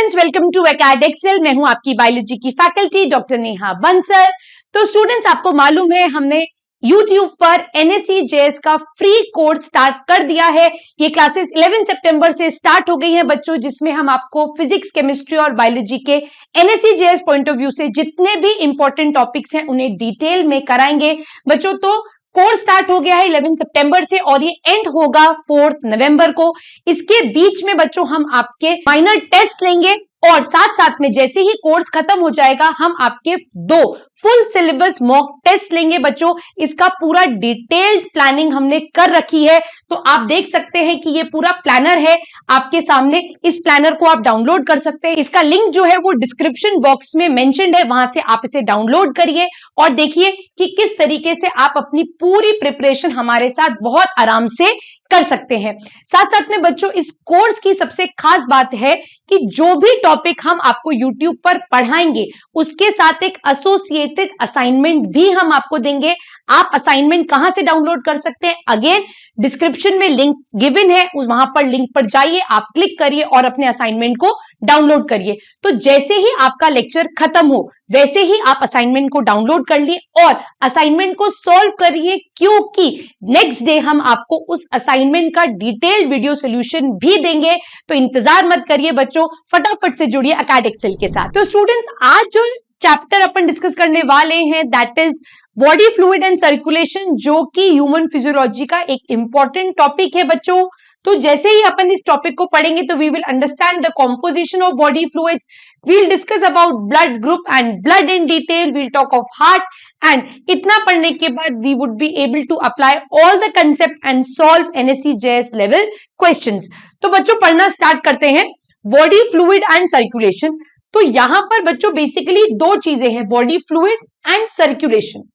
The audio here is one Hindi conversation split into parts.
Students, welcome to acad excel. मैं हूं आपकी बायोलॉजी की फैकल्टी डॉक्टर नेहा बंसल। तो स्टूडेंट्स, आपको मालूम है हमने YouTube पर NSE-JS का फ्री कोर्स स्टार्ट कर दिया है। ये क्लासेस 11 सितंबर से स्टार्ट हो गई हैं बच्चों, जिसमें हम आपको फिजिक्स, केमिस्ट्री और बायोलॉजी के NSE-JS पॉइंट ऑफ व्यू से जितने भी इंपॉर्टेंट टॉपिक्स हैं उन्हें डिटेल में कराएंगे बच्चों। तो कोर्स स्टार्ट हो गया है 11 सितंबर से और ये एंड होगा 4 नवंबर को। इसके बीच में बच्चों हम आपके फाइनल टेस्ट लेंगे और साथ साथ में जैसे ही कोर्स खत्म हो जाएगा हम आपके 2 फुल सिलेबस मॉक टेस्ट लेंगे बच्चों। इसका पूरा डिटेल्ड प्लानिंग हमने कर रखी है, तो आप देख सकते हैं कि ये पूरा प्लानर है आपके सामने। इस प्लानर को आप डाउनलोड कर सकते हैं। इसका लिंक जो है वो डिस्क्रिप्शन बॉक्स में मेंशन्ड है, वहां से आप इसे डाउनलोड करिए और देखिए कि किस तरीके से आप अपनी पूरी प्रिपरेशन हमारे साथ बहुत आराम से कर सकते हैं। साथ साथ में बच्चों, इस कोर्स की सबसे खास बात है कि जो भी टॉपिक हम आपको YouTube पर पढ़ाएंगे उसके साथ एक एसोसिएटेड असाइनमेंट भी हम आपको देंगे। आप असाइनमेंट कहां से डाउनलोड कर सकते हैं? अगेन डिस्क्रिप्शन में लिंक गिवन है, वहां पर लिंक पर जाइए, आप क्लिक करिए और अपने असाइनमेंट को डाउनलोड करिए। तो जैसे ही आपका लेक्चर खत्म हो वैसे ही आप असाइनमेंट को डाउनलोड कर लिए और असाइनमेंट को सॉल्व करिए, क्योंकि नेक्स्ट डे हम आपको उस असाइनमेंट का डिटेल्ड वीडियो सॉल्यूशन भी देंगे। तो इंतजार मत करिए बच्चों, फटाफट से जुड़िए एकेड एक्सेल के साथ। तो स्टूडेंट्स, आज जो चैप्टर अपन डिस्कस करने वाले हैं that is body fluid and circulation, जो कि ह्यूमन फिजियोलॉजी का एक इंपॉर्टेंट टॉपिक है बच्चों। तो जैसे ही अपन इस टॉपिक को पढ़ेंगे तो we will understand the composition of body fluids, we'll discuss about blood group and blood in detail, we'll talk of heart, and इतना पढ़ने के बाद we would be able to apply all the concept and solve NSE-JS level questions। तो बच्चों पढ़ना स्टार्ट करते हैं। बॉडी फ्लूइड एंड सर्कुलेशन, तो यहां पर बच्चों बेसिकली 2 चीजें हैं, body fluid and circulation.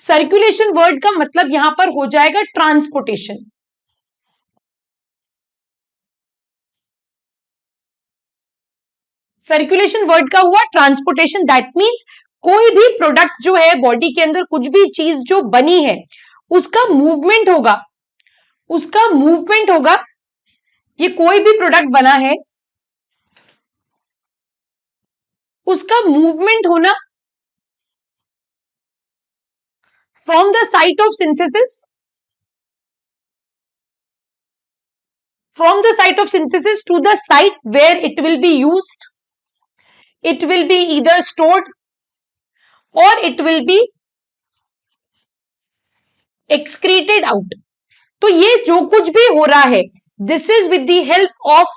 Circulation word का मतलब यहां पर हो जाएगा ट्रांसपोर्टेशन। सर्कुलेशन वर्ड का हुआ ट्रांसपोर्टेशन, दैट मीन्स कोई भी प्रोडक्ट जो है बॉडी के अंदर, कुछ भी चीज जो बनी है उसका मूवमेंट होगा, उसका मूवमेंट होगा। ये कोई भी प्रोडक्ट बना है उसका मूवमेंट होना from the site of synthesis, from the site of synthesis to the site where it will be used, it will be either stored or it will be excreted out। तो ये जो कुछ भी हो रहा है this is with the help of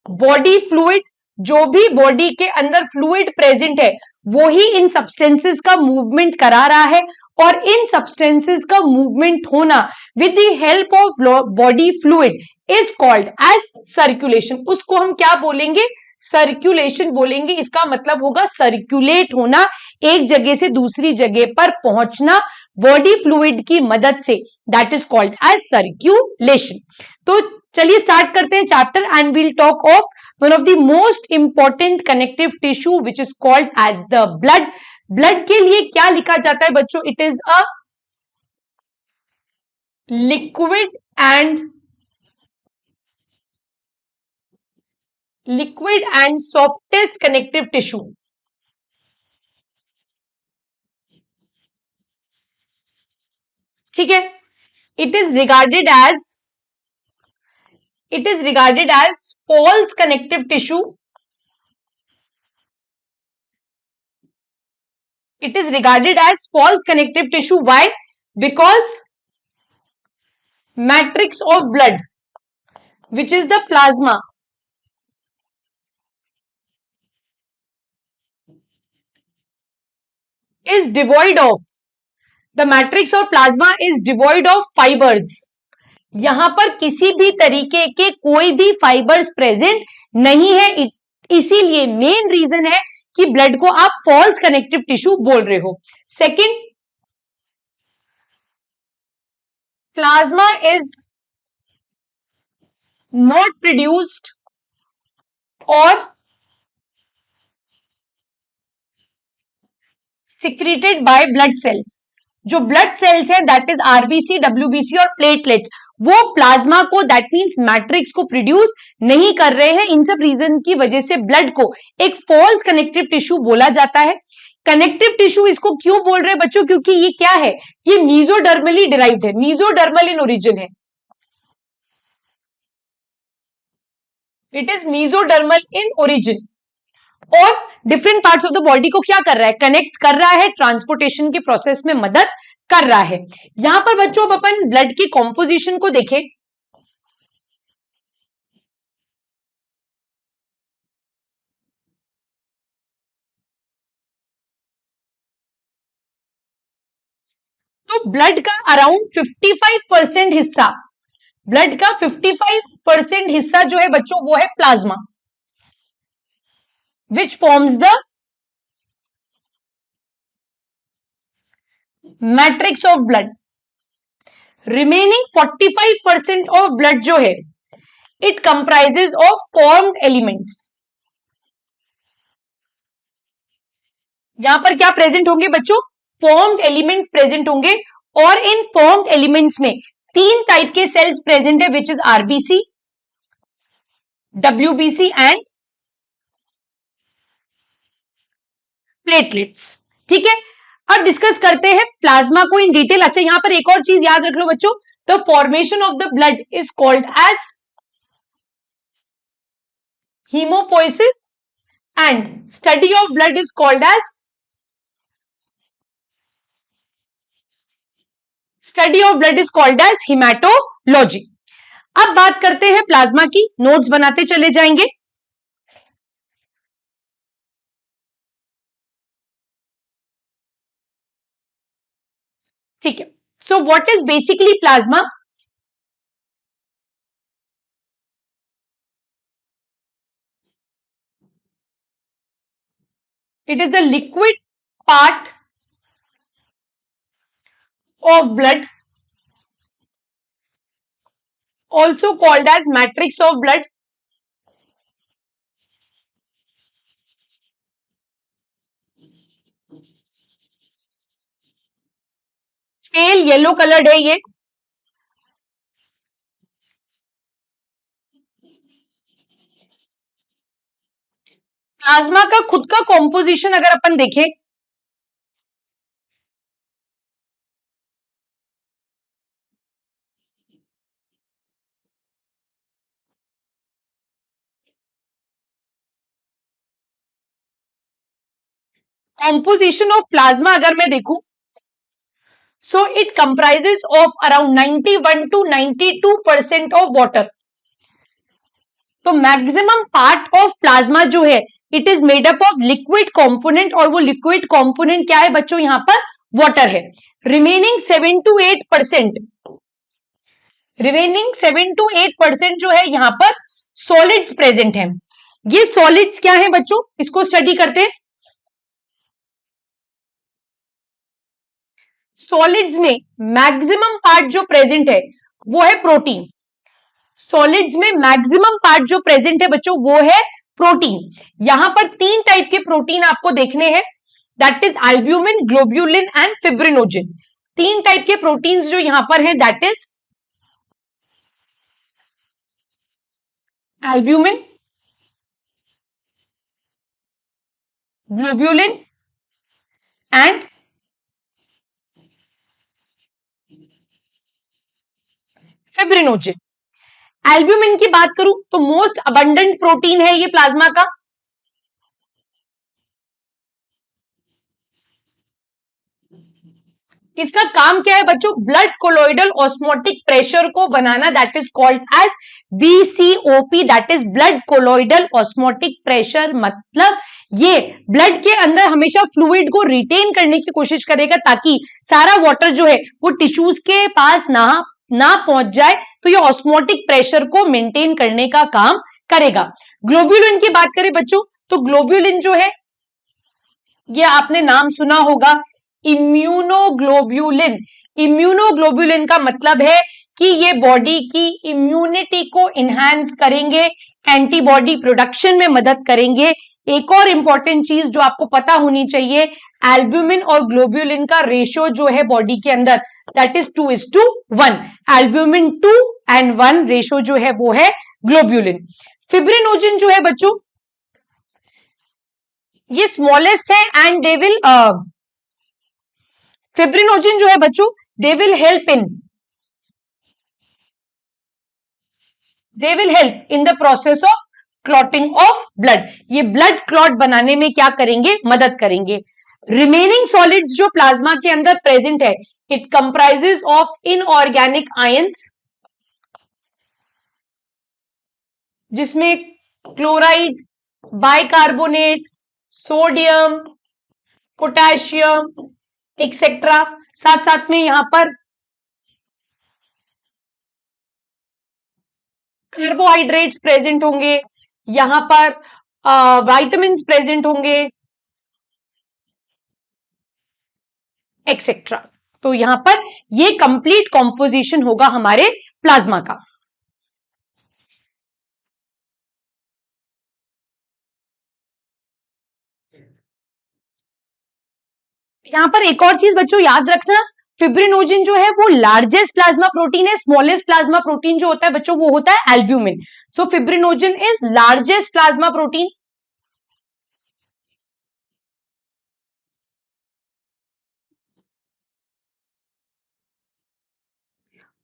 body fluid. जो भी बॉडी के अंदर फ्लूइड प्रेजेंट है वो ही इन सब्सटेंसेस का मूवमेंट करा रहा है और इन सब्सटेंसेस का मूवमेंट होना with the help of body fluid is called as circulation. उसको हम क्या बोलेंगे? सर्कुलेशन बोलेंगे। इसका मतलब होगा सर्कुलेट होना, एक जगह से दूसरी जगह पर पहुंचना बॉडी फ्लूइड की मदद से, that is called as circulation. तो चलिए स्टार्ट करते हैं chapter and we'll talk of one of the most important connective tissue which is called as the blood. Blood के लिए क्या लिखा जाता है बच्चों? It is a liquid and softest connective tissue. ठीक है, it is regarded as false connective tissue. It is regarded as false connective tissue. Why? Because matrix of blood, which is the plasma, is devoid of, the matrix or plasma is devoid of fibers। यहां पर किसी भी तरीके के कोई भी फाइबर्स प्रेजेंट नहीं है, इसीलिए मेन रीजन है कि ब्लड को आप फॉल्स कनेक्टिव टिश्यू बोल रहे हो। Second, plasma is not produced और सिक्रीटेड बाय ब्लड सेल्स। जो ब्लड सेल्स हैं दैट इज आरबीसी, डब्ल्यूबीसी और प्लेटलेट्स, वो प्लाज्मा को, दैट मीन्स मैट्रिक्स को प्रोड्यूस नहीं कर रहे हैं। इन सब रीजन की वजह से ब्लड को एक फॉल्स कनेक्टिव टिश्यू बोला जाता है। कनेक्टिव टिश्यू इसको क्यों बोल रहे हैं बच्चों? क्योंकि ये क्या है, ये मीजोडर्मली डिराइव्ड है, मीजोडर्मल इन ओरिजिन है, it is mesodermal in origin. और different parts of the body को क्या कर रहा है, कनेक्ट कर रहा है, ट्रांसपोर्टेशन के प्रोसेस में मदद कर रहा है। यहां पर बच्चों अब अपन ब्लड की कॉम्पोजिशन को देखें। तो ब्लड का अराउंड 55% हिस्सा, ब्लड का 55% हिस्सा जो है बच्चों वो है plasma, which forms the matrix of blood. Remaining 45% of blood जो है it comprises of formed elements. यहां पर क्या प्रेजेंट होंगे बच्चों, फॉर्म्ड एलिमेंट्स प्रेजेंट होंगे। और इन फॉर्म्ड एलिमेंट्स में तीन टाइप के सेल्स प्रेजेंट है, which is RBC, WBC and platelets. ठीक है, अब डिस्कस करते हैं प्लाज्मा को इन डिटेल। अच्छा, यहां पर एक और चीज याद रख लो बच्चों, the formation of the blood is called as hemopoiesis and study of blood is called as hematology। अब बात करते हैं प्लाज्मा की, नोट्स बनाते चले जाएंगे। ठीक है, सो what is basically plasma? It is the liquid part of blood, also called as matrix of blood। Pale yellow coloured है ये। प्लाज्मा का खुद का कॉम्पोजिशन अगर अपन देखें, कॉम्पोजिशन ऑफ प्लाज्मा अगर मैं देखूं, so it comprises of around 91 to 92% of water. तो मैक्सिमम पार्ट ऑफ प्लाज्मा जो है it is made up of liquid component, और वो लिक्विड कंपोनेंट क्या है बच्चों, यहां पर वाटर है। रिमेनिंग 7 to 8%, रिमेनिंग 7 to 8% जो है यहां पर सॉलिड्स प्रेजेंट है। ये सॉलिड्स क्या है बच्चों, इसको स्टडी करते हैं। सॉलिड्स में मैक्सिमम पार्ट जो प्रेजेंट है वो है प्रोटीन। सॉलिड्स में मैक्सिमम पार्ट जो प्रेजेंट है बच्चों वो है प्रोटीन। यहां पर तीन टाइप के प्रोटीन आपको देखने हैं, that is albumin, globulin and fibrinogen. तीन टाइप के प्रोटीन्स जो यहां पर हैं, that is albumin, globulin and fibrinogen. Albumin की बात करूं तो मोस्ट अबंडेंट प्रोटीन है ये प्लाज्मा का। इसका काम क्या है बच्चों, ब्लड कोलोइडल ऑस्मोटिक प्रेशर को बनाना, that is called as BCOP, that is blood colloidal osmotic pressure. मतलब ये ब्लड के अंदर हमेशा फ्लूइड को रिटेन करने की कोशिश करेगा ताकि सारा वाटर जो है वो टिश्यूज के पास ना पहुंच जाए, तो ये ऑस्मोटिक प्रेशर को मेंटेन करने का काम करेगा। ग्लोब्यूलिन की बात करें बच्चों, तो ग्लोब्यूलिन जो है ये आपने नाम सुना होगा, इम्यूनोग्लोब्यूलिन। इम्यूनोग्लोब्यूलिन का मतलब है कि ये बॉडी की इम्यूनिटी को इनहैंस करेंगे, एंटीबॉडी प्रोडक्शन में मदद करेंगे। एक और इंपॉर्टेंट चीज जो आपको पता होनी चाहिए, एल्ब्यूमिन और ग्लोब्यूलिन का रेशियो जो है बॉडी के अंदर, that is 2:1। Albumin 2 and 1 ratio जो है वो है ग्लोब्यूलिन। फिब्रिनोजन जो है बच्चों, ये स्मॉलेस्ट है एंड दे विल, फिब्रिनोजन जो है बच्चों, they will help in the process of clotting of blood. ये ब्लड क्लॉट बनाने में क्या करेंगे, मदद करेंगे। रिमेनिंग सॉलिड्स जो प्लाज्मा के अंदर प्रेजेंट है, it comprises of inorganic ions, जिसमें chloride, bicarbonate, sodium, potassium etcetera. साथ साथ में यहां पर कार्बोहाइड्रेट्स प्रेजेंट होंगे, यहां पर विटामिन्स प्रेजेंट होंगे एक्सेट्रा। तो यहां पर ये कंप्लीट कॉम्पोजिशन होगा हमारे प्लाज्मा का। यहां पर एक और चीज बच्चों याद रखना, फिब्रिनोजन जो है वो लार्जेस्ट प्लाज्मा प्रोटीन है। स्मॉलेस्ट प्लाज्मा प्रोटीन जो होता है बच्चों वो होता है albumin. So fibrinogen is largest plasma protein.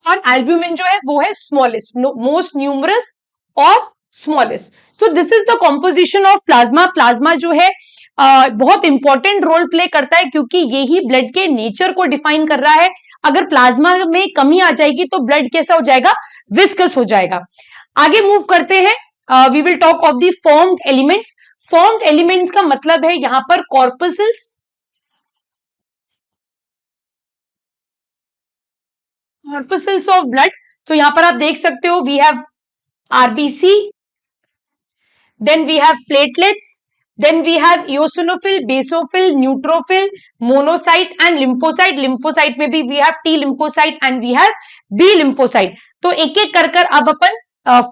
और एल्ब्यूमिन जो है वो है स्मॉलेस्ट, मोस्ट न्यूमरस और smallest. So this is the composition of plasma. Plasma जो है बहुत इंपॉर्टेंट रोल प्ले करता है, क्योंकि यही ब्लड के नेचर को डिफाइन कर रहा है। अगर प्लाज्मा में कमी आ जाएगी तो ब्लड कैसा हो जाएगा, विस्कस हो जाएगा। आगे मूव करते हैं, we will talk of the formed elements. Formed elements का मतलब है यहां पर कॉर्पसल्स, कॉर्पसल्स ऑफ ब्लड। तो यहां पर आप देख सकते हो, we have RBC, then we have platelets, then we have eosinophil, basophil, neutrophil, monocyte and lymphocyte। lymphocyte में भी we have T lymphocyte and we have B lymphocyte। तो एक एक कर कर अब अपन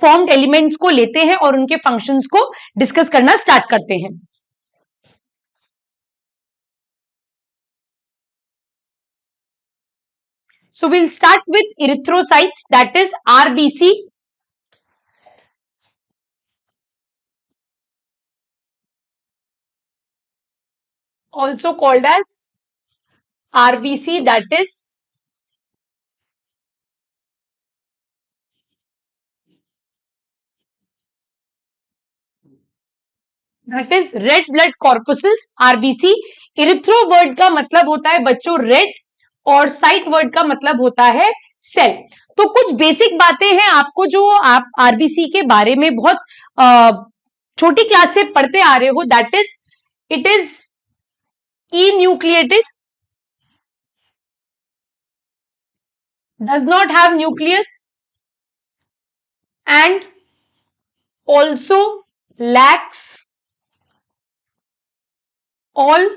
फॉर्म्ड एलिमेंट्स को लेते हैं और उनके फंक्शंस को डिस्कस करना स्टार्ट करते हैं। So we'll start with erythrocytes, that is RBC, also called as RBC, that is red blood corpuscles, RBC. Erythro word का मतलब होता है बच्चों रेड, और साइट वर्ड का मतलब होता है सेल। तो कुछ बेसिक बातें हैं आपको जो आप आरबीसी के बारे में बहुत छोटी क्लास से पढ़ते आ रहे हो, that is it is enucleated, does not have nucleus and also lacks all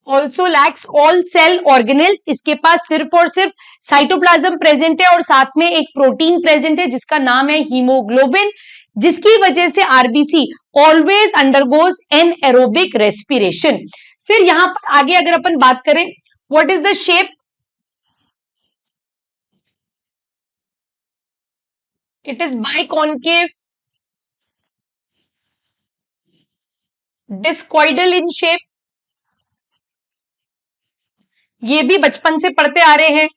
also lacks all cell organelles. इसके पास सिर्फ और सिर्फ साइटोप्लाज्म प्रेजेंट है और साथ में एक प्रोटीन प्रेजेंट है जिसका नाम है हीमोग्लोबिन, जिसकी वजह से RBC always undergoes an aerobic respiration. फिर यहां पर आगे अगर अपन बात करें, what is the shape, it is biconcave, discoidal in shape. ये भी बचपन से पढ़ते आ रहे हैं।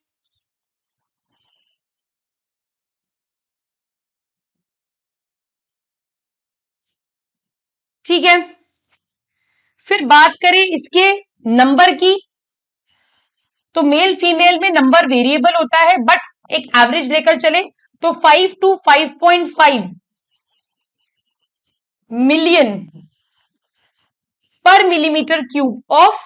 ठीक है, फिर बात करें इसके नंबर की, तो मेल फीमेल में नंबर वेरिएबल होता है, बट एक एवरेज लेकर चले तो 5 to 5.5 मिलियन पर मिलीमीटर क्यूब ऑफ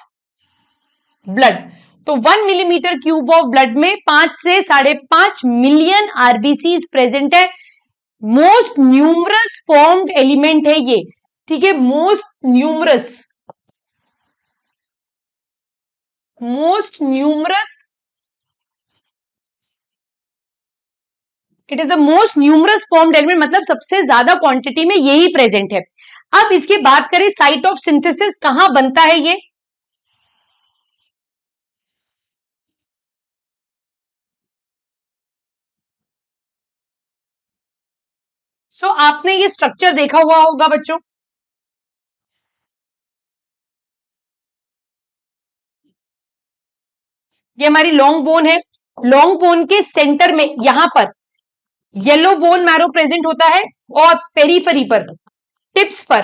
ब्लड। तो 1 मिलीमीटर क्यूब ऑफ ब्लड में 5 से 5.5 मिलियन आरबीसी प्रेजेंट है। मोस्ट न्यूमरस फॉर्म्ड एलिमेंट है ये, ठीक है, most numerous it is the most numerous formed element, मतलब सबसे ज्यादा क्वांटिटी में यही प्रेजेंट है। अब इसकी बात करें साइट ऑफ सिंथेसिस, कहां बनता है ये? आपने ये स्ट्रक्चर देखा हुआ होगा बच्चों, ये हमारी लॉन्ग बोन है। लॉन्ग बोन के सेंटर में यहां पर येलो बोन मैरो प्रेजेंट होता है और पेरीफरी पर, टिप्स पर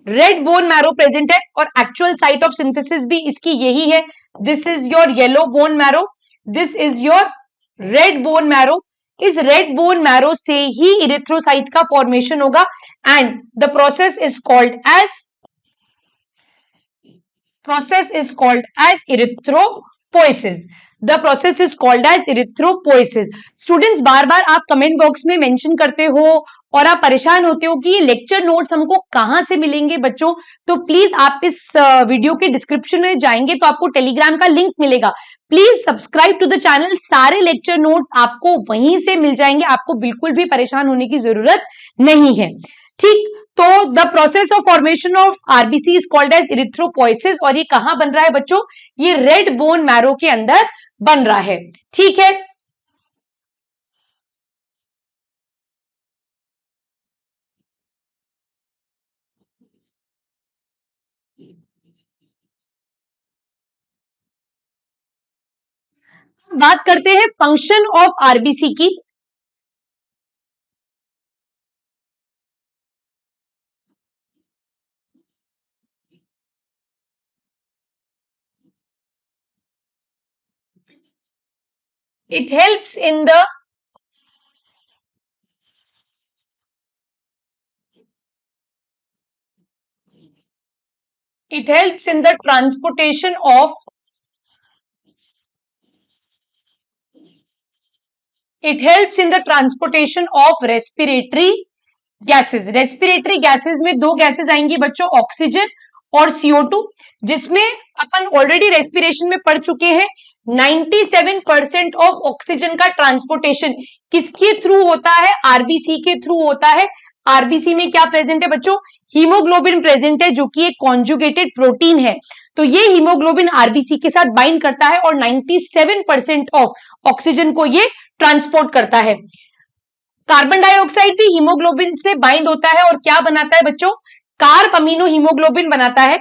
रेड बोन मैरो प्रेजेंट है, और एक्चुअल साइट ऑफ सिंथेसिस भी इसकी यही है। This is your yellow bone marrow, this is your red bone marrow. इस रेड बोन मैरो से ही इरिथ्रोसाइट्स का फॉर्मेशन होगा, and the process is called as erythropoiesis. The process is called as erythropoiesis. Students, बार बार आप कमेंट बॉक्स में मेंशन करते हो और आप परेशान होते हो कि ये लेक्चर नोट्स हमको कहां से मिलेंगे बच्चों, तो प्लीज आप इस वीडियो के डिस्क्रिप्शन में जाएंगे तो आपको टेलीग्राम का लिंक मिलेगा। Please subscribe to the channel, सारे लेक्चर नोट्स आपको वहीं से मिल जाएंगे, आपको बिल्कुल भी परेशान होने की जरूरत नहीं है। ठीक, तो the process of formation of RBC is called as erythropoiesis, और ये कहां बन रहा है बच्चों? ये रेड बोन मैरो के अंदर बन रहा है। ठीक है, बात करते हैं फंक्शन ऑफ आरबीसी की। It helps in the transportation of respiratory gases। Respiratory gases में दो गैसेस आएंगी बच्चों, ऑक्सीजन और CO2, जिसमें अपन ऑलरेडी रेस्पिरेशन में पढ़ चुके हैं। 97% ऑफ ऑक्सीजन का ट्रांसपोर्टेशन किसके थ्रू होता है? आरबीसी के थ्रू होता है। आरबीसी में क्या प्रेजेंट है बच्चों? हीमोग्लोबिन प्रेजेंट है, जो कि एक कॉन्जुगेटेड प्रोटीन है। तो ये हीमोग्लोबिन आरबीसी के साथ बाइंड करता है और 97% ऑफ ऑक्सीजन को ये ट्रांसपोर्ट करता है। कार्बन डाइऑक्साइड भी हीमोग्लोबिन से बाइंड होता है और क्या बनाता है बच्चों? कार्ब अमीनो हीमोग्लोबिन बनाता है।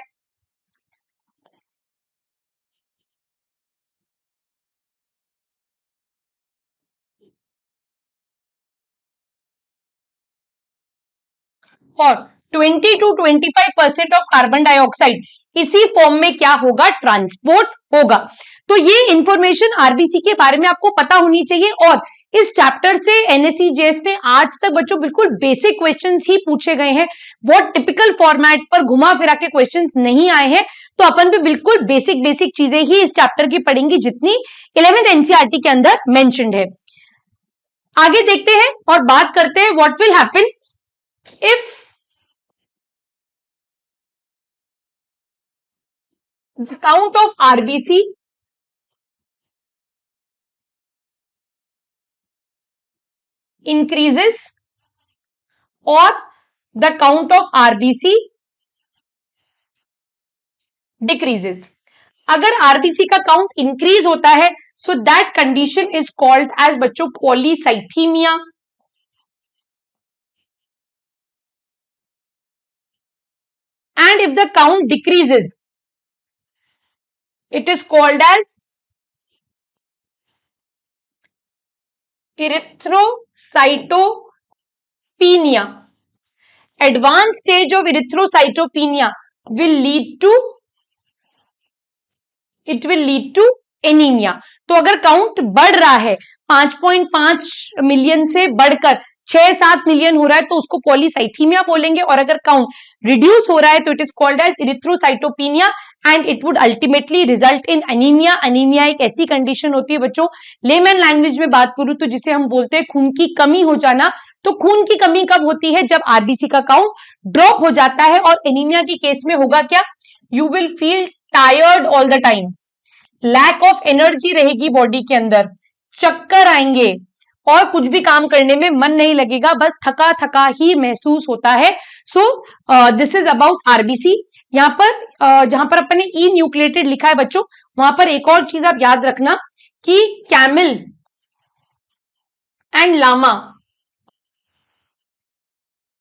और 20 to 25% ऑफ कार्बन डाइऑक्साइड इसी फॉर्म में क्या होगा? ट्रांसपोर्ट होगा। तो ये इंफॉर्मेशन आरबीसी के बारे में आपको पता होनी चाहिए। और इस चैप्टर से एनएससी में आज तक बच्चों बिल्कुल बेसिक क्वेश्चंस ही पूछे गए हैं, बहुत टिपिकल फॉर्मेट पर घुमा फिरा के क्वेश्चंस नहीं आए हैं। तो अपन भी बिल्कुल बेसिक चीजें ही इस चैप्टर की पढ़ेंगी, जितनी 11th एनसीईआरटी के अंदर मेंशन्ड है। आगे देखते हैं और बात करते हैं what will happen if the count of RBC increases or the count of RBC decreases। अगर आरबीसी का काउंट इंक्रीज होता है, so that condition is called as बच्चों polycythaemia. And if the count decreases, it is called as erythrocytopenia। Advanced stage of erythrocytopenia will lead to anaemia. तो अगर काउंट बढ़ रहा है 5.5 मिलियन से बढ़कर 6-7 मिलियन हो रहा है तो उसको पॉलीसाइथीमिया बोलेंगे, और अगर काउंट रिड्यूस हो रहा है तो it is called as erythrocytopenia and it would ultimately result in anaemia. Anaemia एक ऐसी कंडीशन होती है बच्चों, लेमन लैंग्वेज में बात करूं तो जिसे हम बोलते हैं खून की कमी हो जाना। तो खून की कमी कब होती है? जब आरबीसी का काउंट ड्रॉप हो जाता है। और एनीमिया के केस में होगा क्या? You will feel tired all the time, lack of energy रहेगी बॉडी के अंदर, चक्कर आएंगे, और कुछ भी काम करने में मन नहीं लगेगा, बस थका थका ही महसूस होता है। So this is about RBC. यहाँ पर जहां पर अपन ने ई न्यूक्लिएटेड लिखा है बच्चों, वहां पर एक और चीज आप याद रखना कि कैमल एंड लामा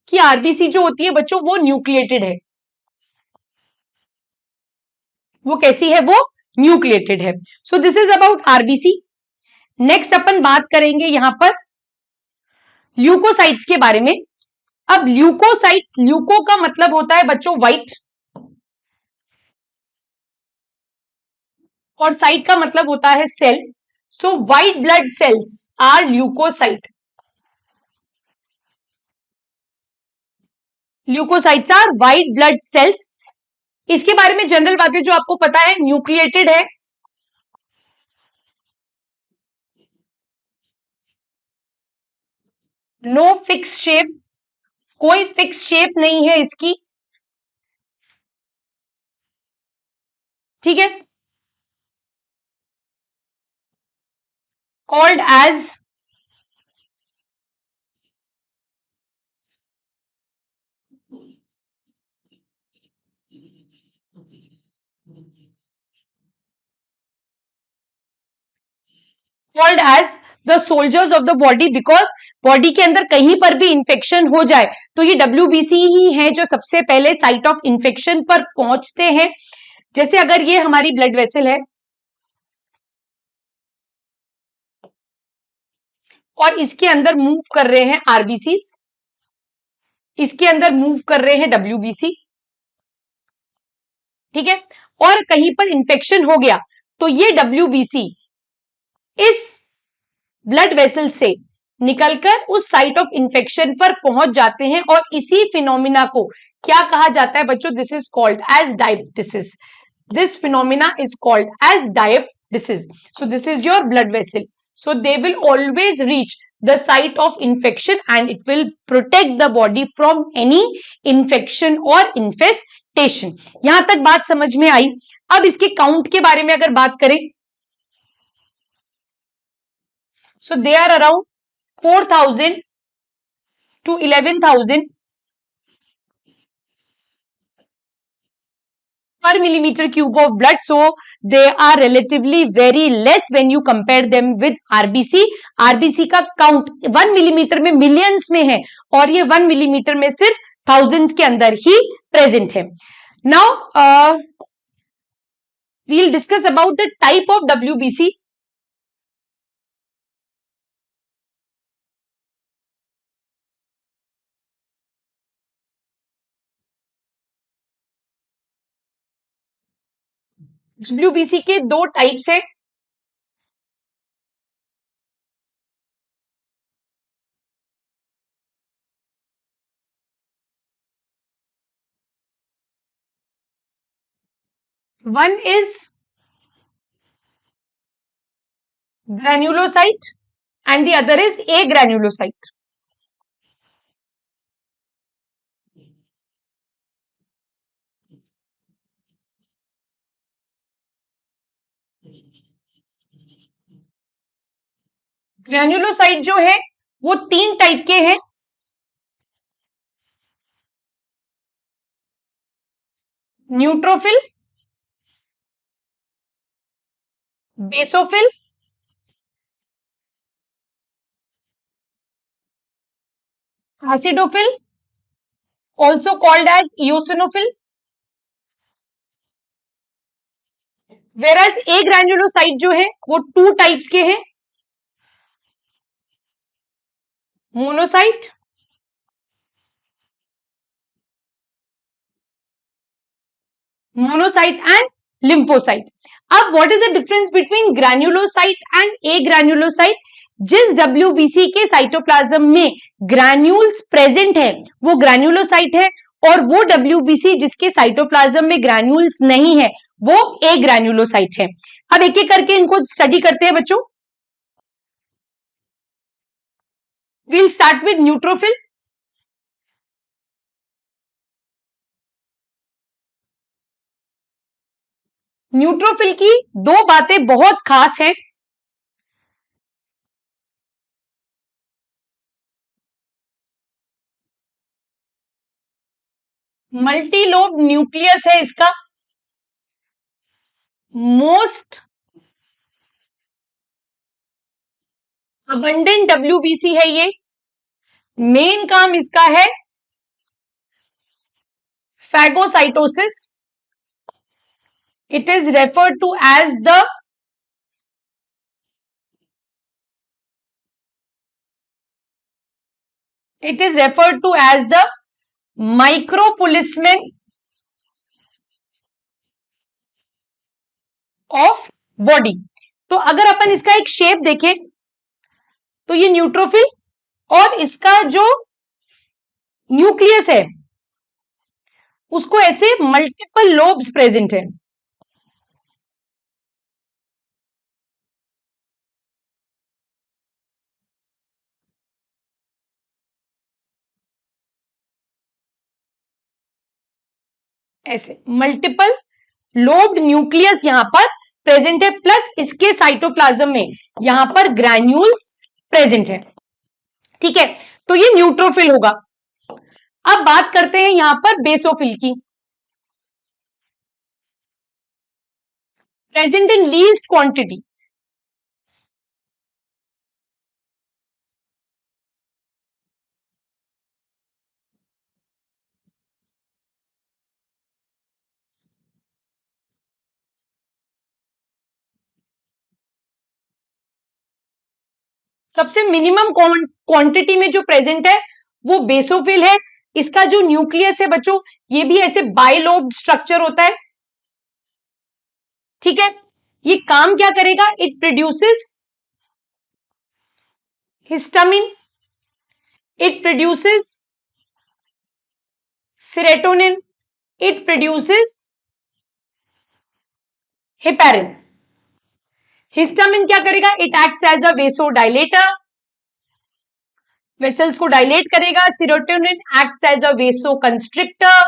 की आरबीसी जो होती है बच्चों वो न्यूक्लिएटेड है। वो कैसी है? वो न्यूक्लिएटेड है। So this is about RBC. Next अपन बात करेंगे यहां पर ल्यूकोसाइट्स के बारे में। अब ल्यूकोसाइट्स, ल्यूको का मतलब होता है बच्चों व्हाइट, और साइट का मतलब होता है cell. So white blood cells are leucocyte. Leucocytes are white blood cells. इसके बारे में जनरल बातें जो आपको पता है, न्यूक्लिएटेड है, नो फिक्स शेप, कोई फिक्स शेप नहीं है इसकी, ठीक है, called as called as the soldiers of the body, because body के अंदर कहीं पर भी इंफेक्शन हो जाए तो ये डब्ल्यूबीसी ही है जो सबसे पहले साइट ऑफ इंफेक्शन पर पहुंचते हैं। जैसे अगर ये हमारी ब्लड वेसल है और इसके अंदर मूव कर रहे हैं आरबीसीस, इसके अंदर मूव कर रहे हैं डब्ल्यूबीसी, ठीक है, और कहीं पर इंफेक्शन हो गया तो ये डब्ल्यूबीसी इस ब्लड वेसल से निकलकर उस साइट ऑफ इंफेक्शन पर पहुंच जाते हैं, और इसी फिनोमिना को क्या कहा जाता है बच्चों? This is called as diabetes. This phenomena is called as diabetes. So this is your blood vessel. So they will always reach the site of infection and it will protect the body from any infection or infestation. यहां तक बात समझ में आई। अब इसके काउंट के बारे में अगर बात करें, so they are around 4,000 to 11,000 per millimeter cube of blood. So they are relatively very less when you compare them with RBC. RBC का काउंट 1 मिलीमीटर में मिलियंस में है और ये 1 मिलीमीटर में सिर्फ थाउजेंड्स के अंदर ही प्रेजेंट है। Now we'll discuss about the type of WBC. WBC के दो टाइप्स हैं। One is granulocyte and the other is agranulocyte. Granulocyte जो है वो 3 टाइप के हैं। Neutrophil, basophil, acidophil, also called as eosinophil. whereas agranulocyte जो है वो 2 टाइप्स के हैं, मोनोसाइट, मोनोसाइट एंड लिम्फोसाइट। अब what is the difference between granulocyte and agranulocyte? जिस डब्ल्यूबीसी के साइटोप्लाज्म में ग्रैन्यूल्स प्रेजेंट है वो ग्रैन्युलोसाइट है, और वो डब्ल्यूबीसी जिसके साइटोप्लाज्म में ग्रैन्यूल्स नहीं है वो ए ग्रैन्युलोसाइट है। अब एक एक करके इनको स्टडी करते हैं बच्चों। We'll start with neutrophil. Neutrophil की दो बातें बहुत खास हैं। मल्टीलोब न्यूक्लियस है इसका, मोस्ट अबंडेंट डब्ल्यूबीसी है ये। मेन काम इसका है phagocytosis. It is referred to as the micro policemen of body. तो अगर अपन इसका एक शेप देखें तो ये न्यूट्रोफिल, और इसका जो न्यूक्लियस है उसको ऐसे मल्टीपल लोब्स प्रेजेंट है। ऐसे मल्टीपल लोब्ड न्यूक्लियस यहां पर प्रेजेंट है, प्लस इसके साइटोप्लाज्म में यहां पर ग्रैन्यूल्स प्रेजेंट है। ठीक है, तो ये न्यूट्रोफिल होगा। अब बात करते हैं यहां पर बेसोफिल की। Present in least quantity. सबसे मिनिमम क्वांटिटी में जो प्रेजेंट है वो बेसोफिल है। इसका जो न्यूक्लियस है बच्चों, ये भी ऐसे बाइलोब्ड स्ट्रक्चर होता है। ठीक है, ये काम क्या करेगा? It produces histamine, it produces serotonin, it produces heparin. Histamine क्या करेगा? It acts as a vasodilator, vessels को डायलेट करेगा। Serotonin acts as a vasoconstrictor.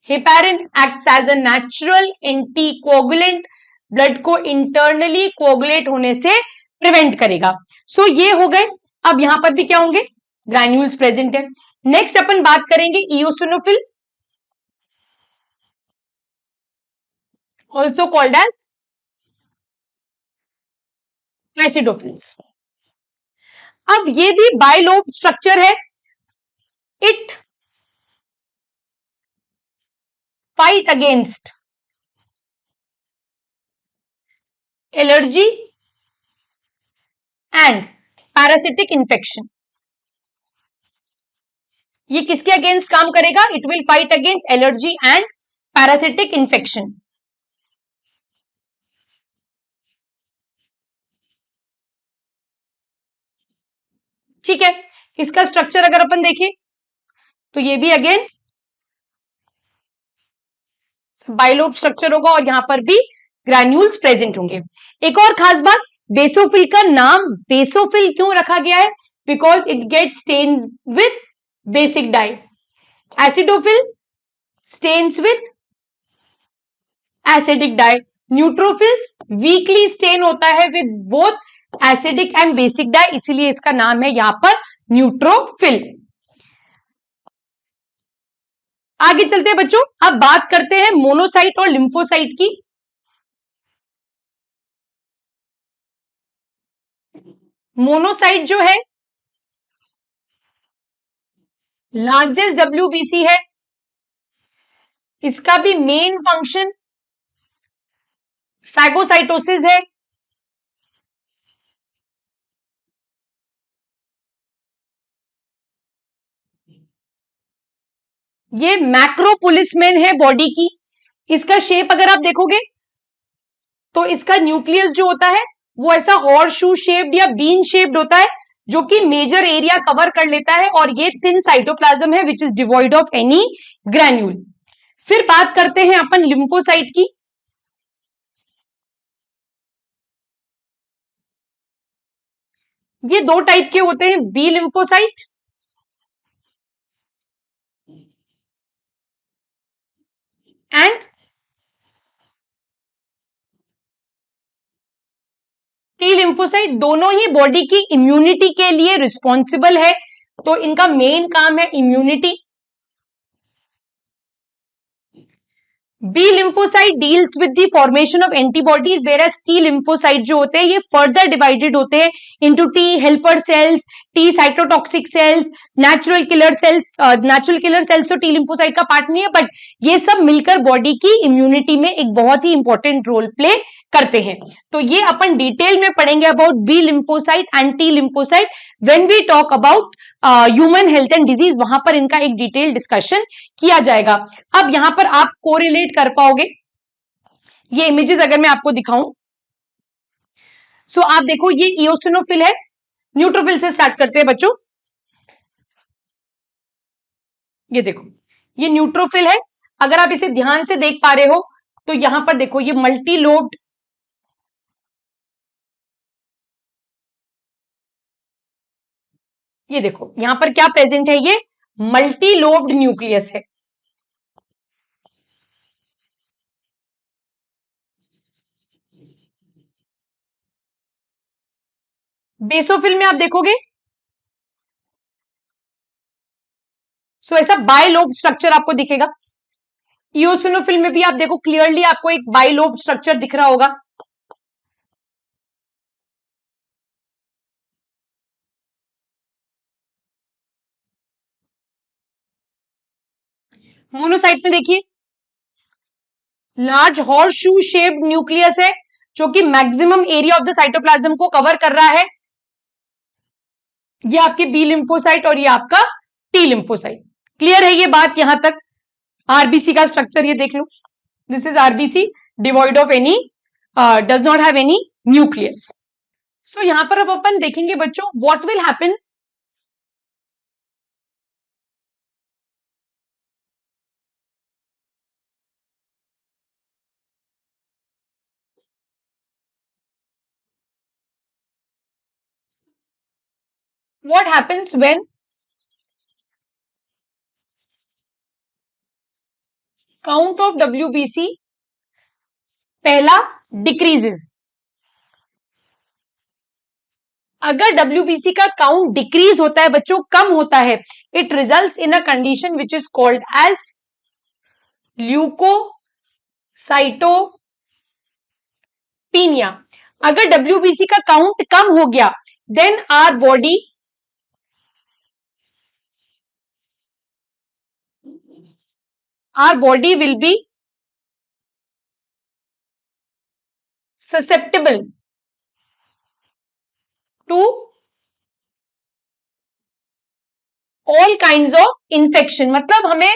Heparin acts as a natural anticoagulant, blood को इंटरनली कोगुलेट होने से प्रिवेंट करेगा। सो ये हो गए। अब यहां पर भी क्या होंगे? ग्रैन्यूल्स प्रेजेंट है। नेक्स्ट अपन बात करेंगे eosinophil, also called as acidophils. अब ये भी बाइलोब स्ट्रक्चर है। It fight against allergy and parasitic infection. ये किसके अगेंस्ट काम करेगा? It will fight against allergy and parasitic infection. ठीक है, इसका स्ट्रक्चर अगर अपन देखें तो ये भी अगेन बाइलोब स्ट्रक्चर होगा और यहां पर भी ग्रैन्यूल्स प्रेजेंट होंगे। एक और खास बात, बेसोफिल का नाम बेसोफिल क्यों रखा गया है? Because it get stains with basic dye. Acidophil stains with acidic dye. Neutrophils weakly stain होता है with both acidic and basic dye, इसीलिए इसका नाम है यहां पर न्यूट्रोफिल। आगे चलते हैं बच्चों, अब बात करते हैं मोनोसाइट और लिम्फोसाइट की। मोनोसाइट जो है लार्जेस्ट डब्ल्यूबीसी है। इसका भी मेन फंक्शन फैगोसाइटोसिस है। ये मैक्रोपुलिसमेन है बॉडी की। इसका शेप अगर आप देखोगे तो इसका न्यूक्लियस जो होता है वो ऐसा हॉर्स शू शेप्ड या बीन शेप्ड होता है, जो कि मेजर एरिया कवर कर लेता है, और ये थिन साइटोप्लाज्म है which is devoid of any granule. फिर बात करते हैं अपन लिम्फोसाइट की। ये दो टाइप के होते हैं, B lymphocyte and T lymphocyte. दोनों ही बॉडी की इम्यूनिटी के लिए रिस्पॉन्सिबल है। तो इनका मेन काम है immunity. B lymphocyte deals with the formation of antibodies, whereas T lymphocyte जो होते हैं ये फर्दर डिवाइडेड होते हैं into T helper cells, T cytotoxic cells, natural killer cells. Natural killer cells तो टी लिम्फोसाइट का पार्ट नहीं है, बट ये सब मिलकर बॉडी की इम्यूनिटी में एक बहुत ही इंपॉर्टेंट रोल प्ले करते हैं। तो ये अपन डिटेल में पढ़ेंगे about B lymphocyte and T lymphocyte when we talk about human health and disease, वहां पर इनका एक डिटेल डिस्कशन किया जाएगा। अब यहां पर आप कोरिलेट कर पाओगे ये इमेजेस अगर मैं आपको दिखाऊं। सो आप देखो ये इओसिनोफिल है, न्यूट्रोफिल से स्टार्ट करते हैं बच्चों। ये देखो ये न्यूट्रोफिल है, अगर आप इसे ध्यान से देख पा रहे हो तो यहां पर देखो ये मल्टी लोब्ड, ये देखो यहां पर क्या प्रेजेंट है, ये मल्टी लोब्ड न्यूक्लियस है। बेसोफिल में आप देखोगे सो ऐसा बायलोब्ड स्ट्रक्चर आपको दिखेगा। इओसिनोफिल में भी आप देखो क्लियरली आपको एक बायलोब्ड स्ट्रक्चर दिख रहा होगा। मोनोसाइट में देखिए large horse shoe shaped nucleus है जो कि maximum area of the cytoplasm को कवर कर रहा है। ये आपके बी लिम्फोसाइट और ये आपका टी लिम्फोसाइट। क्लियर है ये बात यहां तक? आरबीसी का स्ट्रक्चर ये देख लो, this is RBC devoid of any, does not have any nucleus. So यहां पर अब अपन देखेंगे बच्चों what will happen what happens when count of WBC पहला डिक्रीजेस। अगर WBC का काउंट डिक्रीज होता है बच्चों, कम होता है, it results in a condition which is called as leukocytopenia. अगर WBC का काउंट कम हो गया then our body will be susceptible to all kinds of infection। मतलब हमें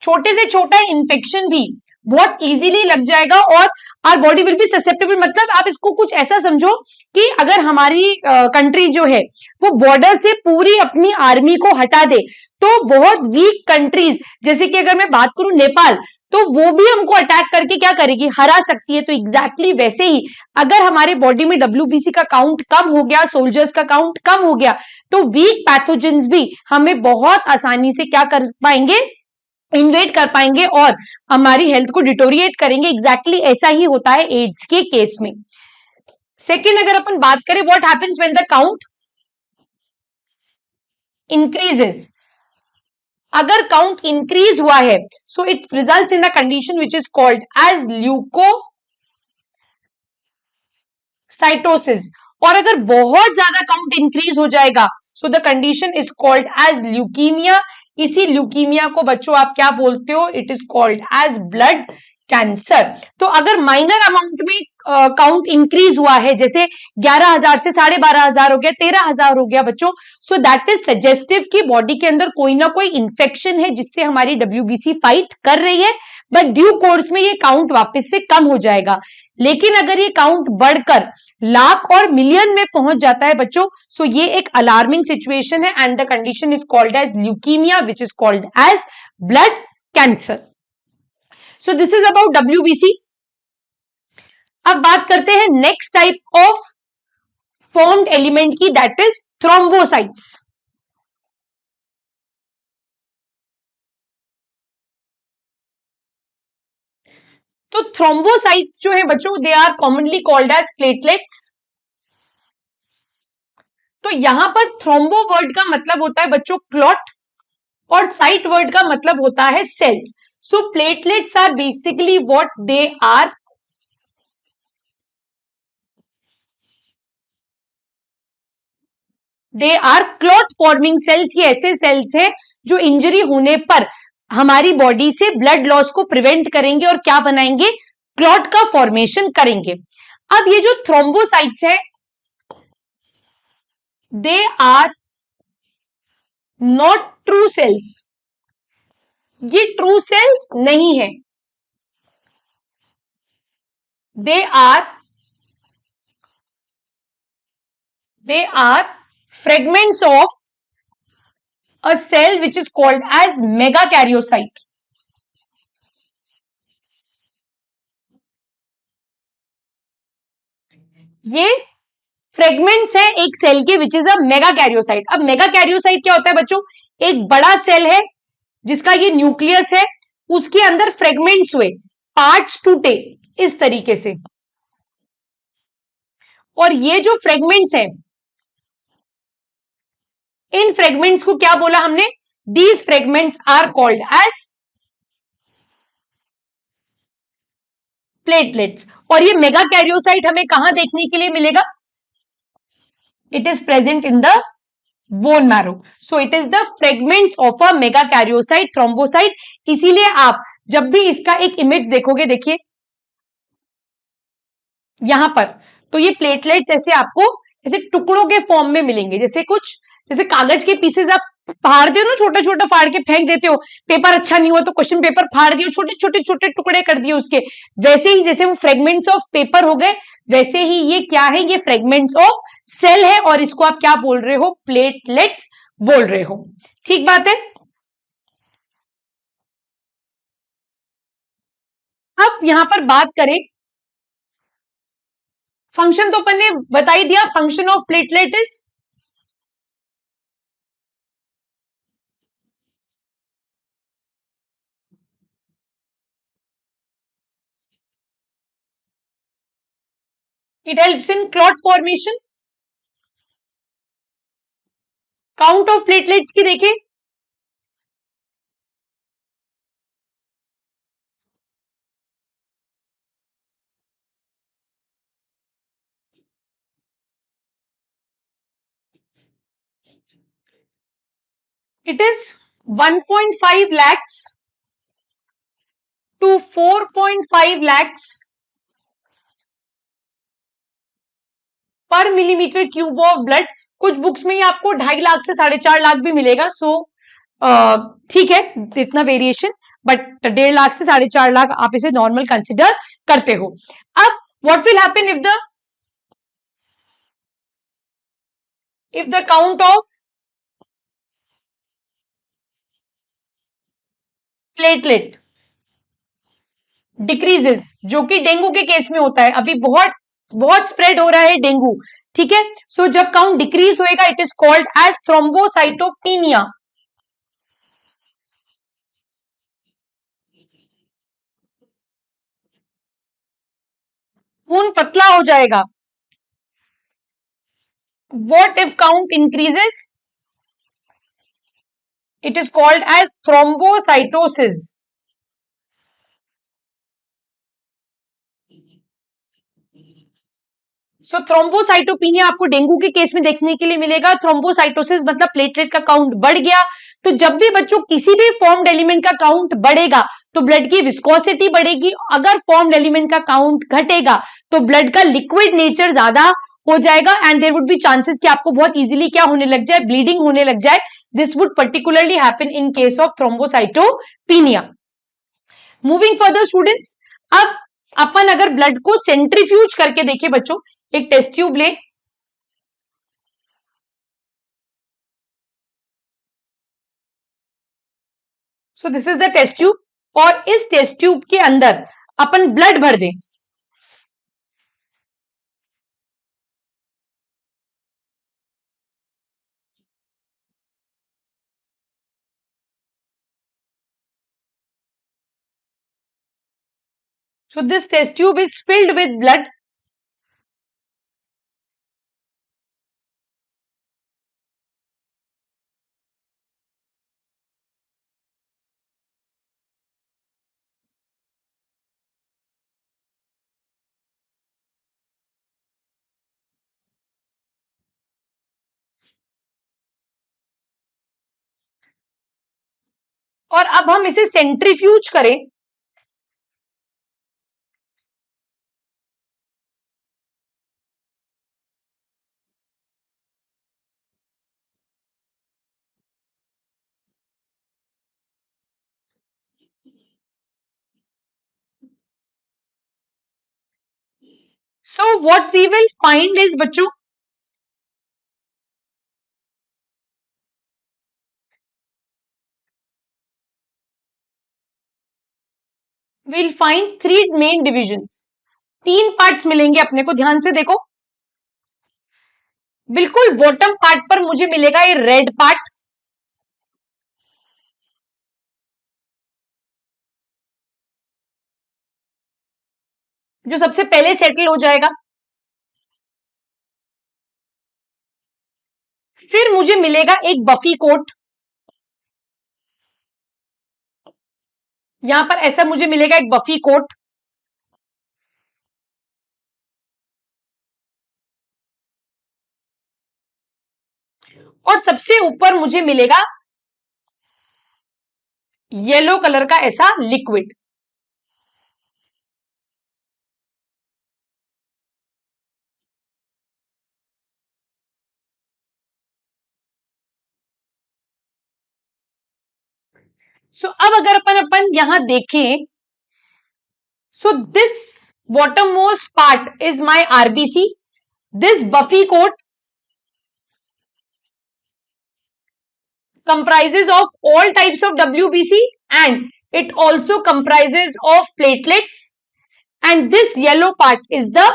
छोटे से छोटा इंफेक्शन भी बहुत इजीली लग जाएगा और our body will be susceptible. मतलब आप इसको कुछ ऐसा समझो कि अगर हमारी कंट्री जो है वो बॉर्डर से पूरी अपनी आर्मी को हटा दे तो बहुत वीक कंट्रीज, जैसे कि अगर मैं बात करूं नेपाल, तो वो भी हमको अटैक करके क्या करेगी, हरा सकती है। तो एग्जैक्टली वैसे ही अगर हमारे बॉडी में WBC का काउंट कम हो गया, सोल्जर्स का काउंट कम हो गया, तो वीक पैथोजेंस भी हमें बहुत आसानी से क्या कर पाएंगे, इन्वेट कर पाएंगे और हमारी हेल्थ को डिटोरिएट करेंगे। एग्जैक्टली ऐसा ही होता है एड्स के केस में। सेकेंड अगर अपन बात करें what happens when the count increases, अगर काउंट इंक्रीज हुआ है so it results in a condition which is called as leucocytosis. और अगर बहुत ज्यादा काउंट इंक्रीज हो जाएगा so the condition is called as leukaemia. इसी ल्यूकीमिया को बच्चों आप क्या बोलते हो, it is called as blood cancer. तो अगर माइनर अमाउंट में काउंट इंक्रीज हुआ है, जैसे 11,000 से 12,500 हो गया, 13,000 हो गया बच्चों, सो दैट इज सजेस्टिव कि बॉडी के अंदर कोई ना कोई इंफेक्शन है जिससे हमारी WBC फाइट कर रही है, बट ड्यू कोर्स में ये काउंट वापस से कम हो जाएगा। लेकिन अगर ये काउंट बढ़कर लाख और मिलियन में पहुंच जाता है बच्चों, सो ये एक अलार्मिंग सिचुएशन है and the condition is called as leukaemia which is called as blood cancer. So this is about WBC। अब बात करते हैं next type of formed element की, दैट इज थ्रोम्बोसाइट्स। तो थ्रोम्बोसाइट्स जो है बच्चों they are commonly called as platelets. तो यहां पर थ्रोम्बो वर्ड का मतलब होता है बच्चों क्लॉट, और साइट वर्ड का मतलब होता है cells. So platelets are basically what they are, they are clot forming cells. ये ऐसे सेल्स हैं जो इंजरी होने पर हमारी बॉडी से ब्लड लॉस को प्रिवेंट करेंगे और क्या बनाएंगे, क्लॉट का फॉर्मेशन करेंगे. अब ये जो थ्रोम्बोसाइट्स है, they are not true cells. ये ट्रू सेल्स नहीं है. They are fragments of a cell which is called as megakaryocyte. ये फ्रेगमेंट्स है एक सेल के विच इज अ मेगाकैरियोसाइट. अब मेगाकैरियोसाइट क्या होता है बच्चों, एक बड़ा सेल है जिसका ये न्यूक्लियस है, उसके अंदर फ्रेगमेंट्स हुए, पार्ट्स टूटे इस तरीके से, और ये जो फ्रेगमेंट्स हैं, इन फ्रेगमेंट्स को क्या बोला हमने, these fragments are called as platelets. और ये मेगाकैरियोसाइट हमें कहां देखने के लिए मिलेगा, it is present in the bone marrow. So it is the fragments of a megakaryocyte thrombocyte. इसीलिए आप जब भी इसका एक इमेज देखोगे, देखिए यहां पर, तो ये प्लेटलेट्स ऐसे आपको ऐसे टुकड़ों के फॉर्म में मिलेंगे, जैसे कुछ, जैसे कागज के पीसेस आप फाड़ दे हो ना, छोटा छोटा फाड़ के फेंक देते हो, पेपर अच्छा नहीं हुआ तो क्वेश्चन पेपर फाड़ दियो, छोटे छोटे छोटे टुकड़े कर दिए उसके, वैसे ही जैसे वो फ्रेगमेंट्स ऑफ पेपर हो गए, वैसे ही ये क्या है, ये फ्रेगमेंट्स ऑफ सेल है, और इसको आप क्या बोल रहे हो, प्लेटलेट्स बोल रहे हो. ठीक बात है. अब यहां पर बात करें, फंक्शन तो अपन ने बता ही दिया, function of platelet is, it helps in clot formation. Count of platelets की देखें, it is 1.5 lakhs to 4.5 lakhs पर मिलीमीटर क्यूब ऑफ ब्लड. कुछ बुक्स में ही आपको 2.5 लाख से 4.5 लाख भी मिलेगा. सो ठीक है, इतना वेरिएशन, बट 1.5 लाख से 4.5 लाख आप इसे नॉर्मल कंसिडर करते हो. अब what will happen if the count of platelet decreases, जो कि डेंगू के केस में होता है, अभी बहुत बहुत स्प्रेड हो रहा है डेंगू. ठीक है. सो जब काउंट डिक्रीज होएगा, it is called as thrombocytopenia. खून पतला हो जाएगा. What if count increases, it is called as thrombocytosis. So thrombocytopenia आपको डेंगू के केस में देखने के लिए मिलेगा. थ्रोम्बोसाइटोसिस मतलब प्लेटलेट का काउंट बढ़ गया. तो जब भी बच्चों किसी भी फॉर्म्ड एलिमेंट का काउंट बढ़ेगा तो ब्लड की विस्कोसिटी बढ़ेगी. अगर फॉर्म्ड एलिमेंट का काउंट घटेगा तो ब्लड का लिक्विड नेचर ज्यादा हो जाएगा, and there would be chances कि आपको बहुत इजीली क्या होने लग जाए, ब्लीडिंग होने लग जाए. This would particularly happen in case of thrombocytopenia. Moving further students, अब अपन अगर ब्लड को सेंट्रीफ्यूज करके देखें बच्चों, एक टेस्ट ट्यूब ले, so this is the test tube, और इस टेस्ट ट्यूब के अंदर अपन ब्लड भर दें. So this test tube is filled with blood. और अब हम इसे सेंट्रीफ्यूज करें, so what we will find is बच्चों, will find three main divisions, तीन पार्ट्स मिलेंगे अपने को, ध्यान से देखो। बिल्कुल बॉटम पार्ट पर मुझे मिलेगा ये रेड पार्ट, जो सबसे पहले सेटल हो जाएगा। फिर मुझे मिलेगा एक बफी कोट, यहां पर ऐसा मुझे मिलेगा एक बफी कोट। और सबसे ऊपर मुझे मिलेगा येलो कलर का ऐसा लिक्विड। सो अब अगर अपन यहां देखें, so this bottom most part is my RBC, this buffy coat comprises of all types of WBC and it also comprises of platelets, and this yellow part is the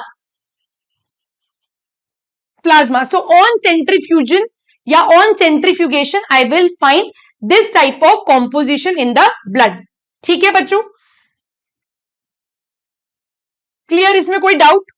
plasma. So on centrifusion या on centrifugation I will find this type of composition in the blood. ठीक है बच्चों, क्लियर, इसमें कोई डाउट?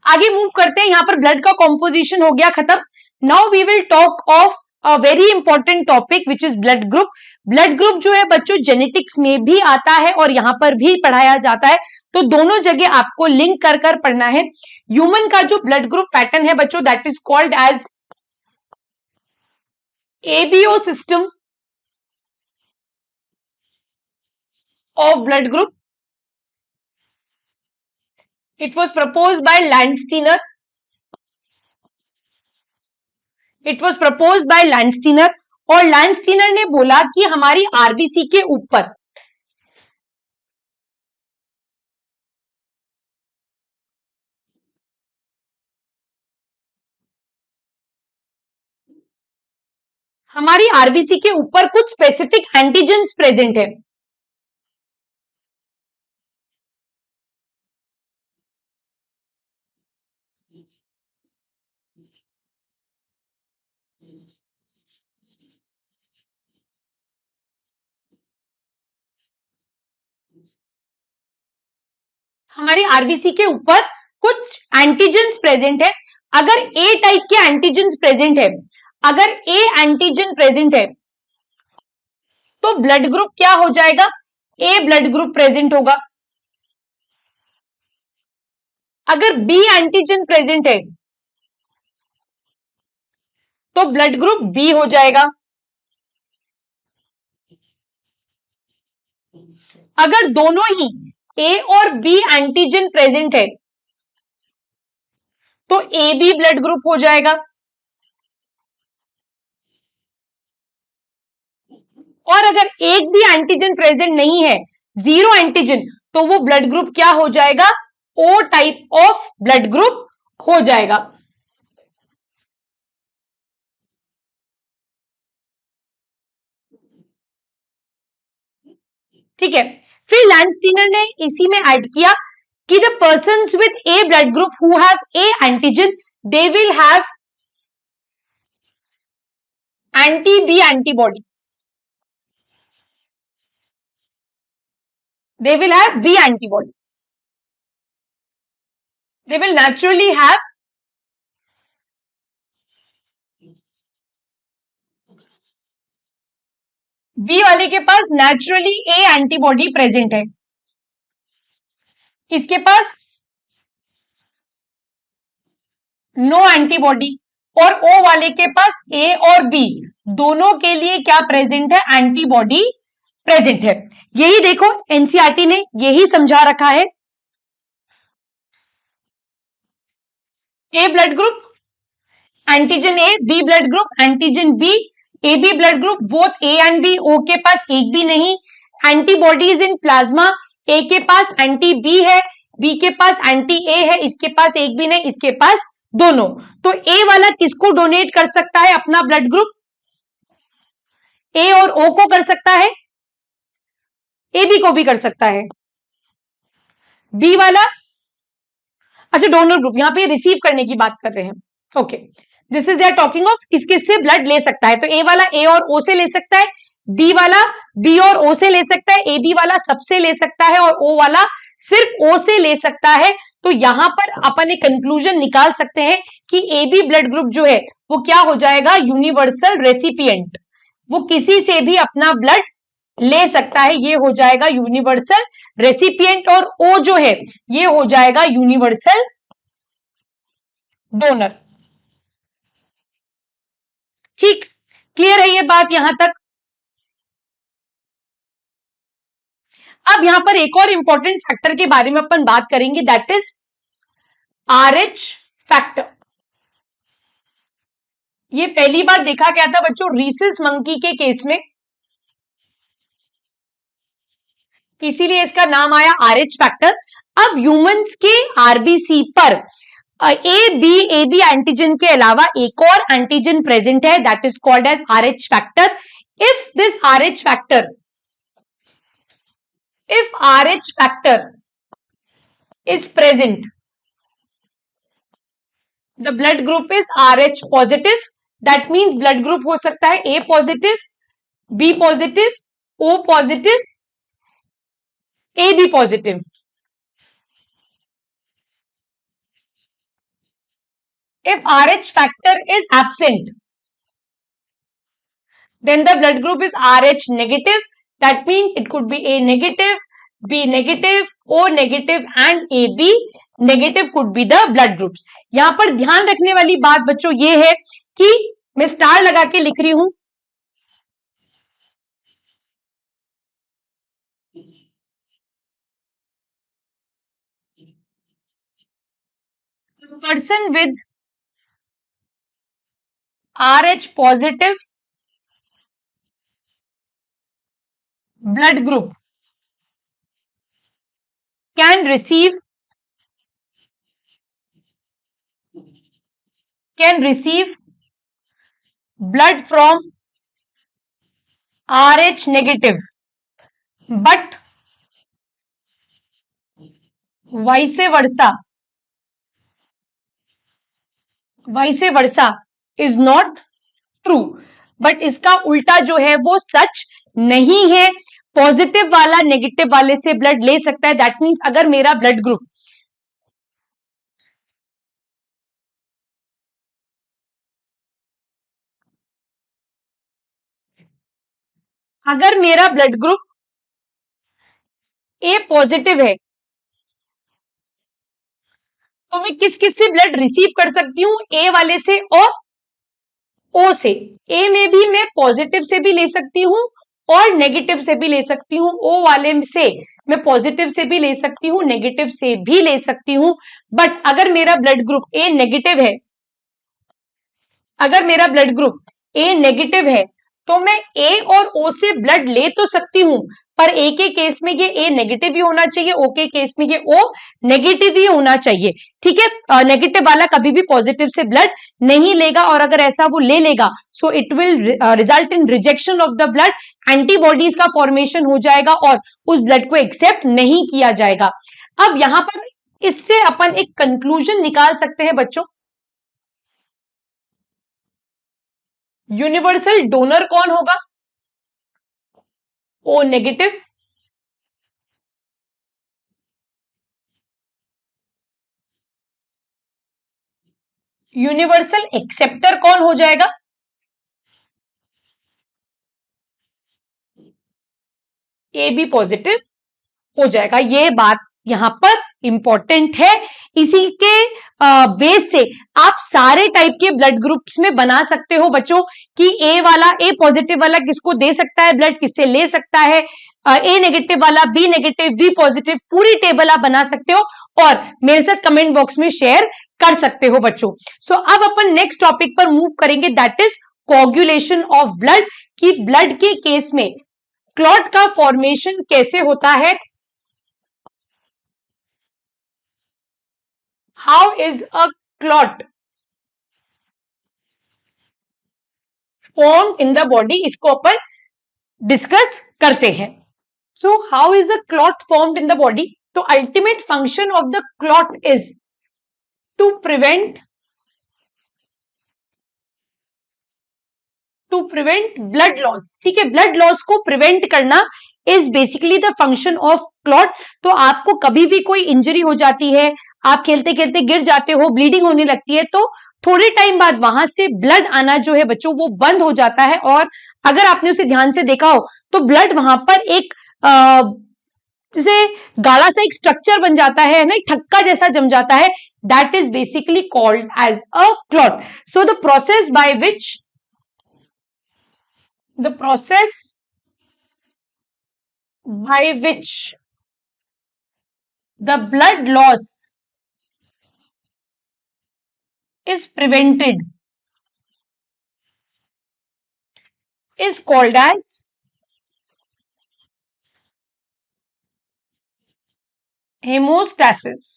आगे मूव करते हैं, यहां पर ब्लड का कॉम्पोजिशन हो गया खत्म। Now we will talk of a very important topic which is blood group. Blood group जो है बच्चों जेनेटिक्स में भी आता है और यहां पर भी पढ़ाया जाता है, तो दोनों जगह आपको लिंक कर कर पढ़ना है। ह्यूमन का जो ब्लड ग्रुप पैटर्न है बच्चों, that is called as ABO system of blood group. It was propose by Landsteiner, it was propose by Landsteiner, और लैंडस्टीनर ने बोला कि हमारी आरबीसी के ऊपर हमारी आरबीसी के ऊपर कुछ स्पेसिफिक एंटीजेंस प्रेजेंट है। हमारी आरबीसी के ऊपर कुछ एंटीजेंस प्रेजेंट है। अगर ए टाइप के एंटीजेंस प्रेजेंट है, अगर ए एंटीजन प्रेजेंट है तो ब्लड ग्रुप क्या हो जाएगा? ए ब्लड ग्रुप प्रेजेंट होगा। अगर बी एंटीजन प्रेजेंट है तो ब्लड ग्रुप बी हो जाएगा। अगर दोनों ही ए और बी एंटीजन प्रेजेंट है तो ए बी ब्लड ग्रुप हो जाएगा। और अगर एक भी एंटीजन प्रेजेंट नहीं है, जीरो एंटीजन, तो वो ब्लड ग्रुप क्या हो जाएगा? ओ टाइप ऑफ ब्लड ग्रुप हो जाएगा। ठीक है, फिर लैंडस्टीनर ने इसी में ऐड किया कि the persons with A blood group who have A antigen they will have anti B antibody, they will have B antibody, they will naturally have B वाले के पास नेचुरली A एंटीबॉडी प्रेजेंट है, इसके पास नो एंटीबॉडी, और ओ वाले के पास ए और बी दोनों के लिए क्या प्रेजेंट है, एंटीबॉडी प्रेजेंट है। यही देखो एनसीईआरटी ने यही समझा रखा है। A blood group antigen A, B blood group antigen B, A B blood group both A and B, O के पास एक भी नहीं, एंटीबॉडीज इन प्लाज्मा, ए के पास एंटी बी है, बी के पास एंटी ए है, इसके पास एक भी नहीं, इसके पास दोनों। तो ए वाला किसको डोनेट कर सकता है अपना ब्लड ग्रुप, ए और ओ को कर सकता है, ए बी को भी कर सकता है। बी वाला, अच्छा डोनर ग्रुप, यहां पे रिसीव करने की बात कर रहे हैं, okay, this is they are talking of किस किस से ब्लड ले सकता है। तो ए वाला ए और ओ से ले सकता है, बी वाला बी और ओ से ले सकता है, ए बी वाला सबसे ले सकता है, और ओ वाला सिर्फ ओ से ले सकता है। तो यहां पर अपन एक कंक्लूजन निकाल सकते हैं कि ए बी ब्लड ग्रुप जो है वो क्या हो जाएगा, यूनिवर्सल रेसिपिएंट, वो किसी से भी अपना ब्लड ले सकता है, ये हो जाएगा यूनिवर्सल रेसिपिएंट, और ओ जो है ये हो जाएगा यूनिवर्सल डोनर। ठीक, क्लियर है ये बात यहां तक। अब यहां पर एक और इंपॉर्टेंट फैक्टर के बारे में अपन बात करेंगे, दैट इज RH फैक्टर। ये पहली बार देखा गया था बच्चों रीसस मंकी के केस में, इसीलिए इसका नाम आया RH फैक्टर। अब ह्यूमंस के आरबीसी पर ए बी एंटीजन के अलावा एक और एंटीजन प्रेजेंट है, that is called as RH factor. If this RH factor, if RH factor is present, the blood group is RH positive, that means blood group हो सकता है A positive, B positive, O positive, AB positive. If RH factor is absent, then the blood group is RH negative, that means it could be A negative, B negative, O negative and AB negative could be the blood groups. यहां पर ध्यान रखने वाली बात बच्चों ये है कि मैं स्टार लगा के लिख रही हूं, person with RH positive blood group can receive blood from RH negative, but vice versa is not true, but इसका उल्टा जो है वो सच नहीं है। पॉजिटिव वाला नेगेटिव वाले से ब्लड ले सकता है, दैट मीन्स अगर मेरा ब्लड ग्रुप ए पॉजिटिव है तो मैं किस किस से ब्लड रिसीव कर सकती हूँ, ए वाले से और ओ से। ए में भी मैं पॉजिटिव से भी ले सकती हूँ और नेगेटिव से भी ले सकती हूँ, ओ वाले से मैं पॉजिटिव से भी ले सकती हूँ, नेगेटिव से भी ले सकती हूँ। बट अगर मेरा ब्लड ग्रुप ए नेगेटिव है, अगर मेरा ब्लड ग्रुप ए नेगेटिव है तो मैं ए और ओ से ब्लड ले तो सकती हूं, पर ए के केस में ये ए नेगेटिव ही होना चाहिए, ओ के केस में ये ओ नेगेटिव ही होना चाहिए। ठीक है, नेगेटिव वाला कभी भी पॉजिटिव से ब्लड नहीं लेगा, और अगर ऐसा वो ले लेगा so it will result in rejection of the blood, antibodies का फॉर्मेशन हो जाएगा और उस ब्लड को एक्सेप्ट नहीं किया जाएगा। अब यहां पर इससे अपन एक कंक्लूजन निकाल सकते हैं बच्चों, यूनिवर्सल डोनर कौन होगा, ओ नेगेटिव। यूनिवर्सल एक्सेप्टर कौन हो जाएगा, ए बी पॉजिटिव हो जाएगा। ये बात यहां पर इंपॉर्टेंट है। इसी के बेस से आप सारे टाइप के ब्लड ग्रुप्स में बना सकते हो बच्चों कि ए वाला, ए पॉजिटिव वाला किसको दे सकता है ब्लड, किससे ले सकता है, ए नेगेटिव वाला, बी नेगेटिव, बी पॉजिटिव, पूरी टेबल आप बना सकते हो और मेरे साथ कमेंट बॉक्स में शेयर कर सकते हो बच्चों। सो अब अपन नेक्स्ट टॉपिक पर मूव करेंगे, that is coagulation of blood, कि ब्लड के केस में क्लॉट का फॉर्मेशन कैसे होता है। How is a clot form in the body, इसको अपन डिस्कस करते हैं। So how is a clot formed in the body, तो ultimate function of the clot is to prevent blood loss. ठीक है, ब्लड लॉस को प्रिवेंट करना is basically the function of clot. तो आपको कभी भी कोई इंजरी हो जाती है, आप खेलते खेलते गिर जाते हो, ब्लीडिंग होने लगती है, तो थोड़े टाइम बाद वहां से ब्लड आना जो है बच्चों वो बंद हो जाता है। और अगर आपने उसे ध्यान से देखा हो तो ब्लड वहां पर एक जैसे गाढ़ा सा एक स्ट्रक्चर बन जाता है ना, एक थक्का जैसा जम जाता है, that is basically called as a clot. So the process by which the process by which the blood loss is prevented is called as हेमोस्टैसिस।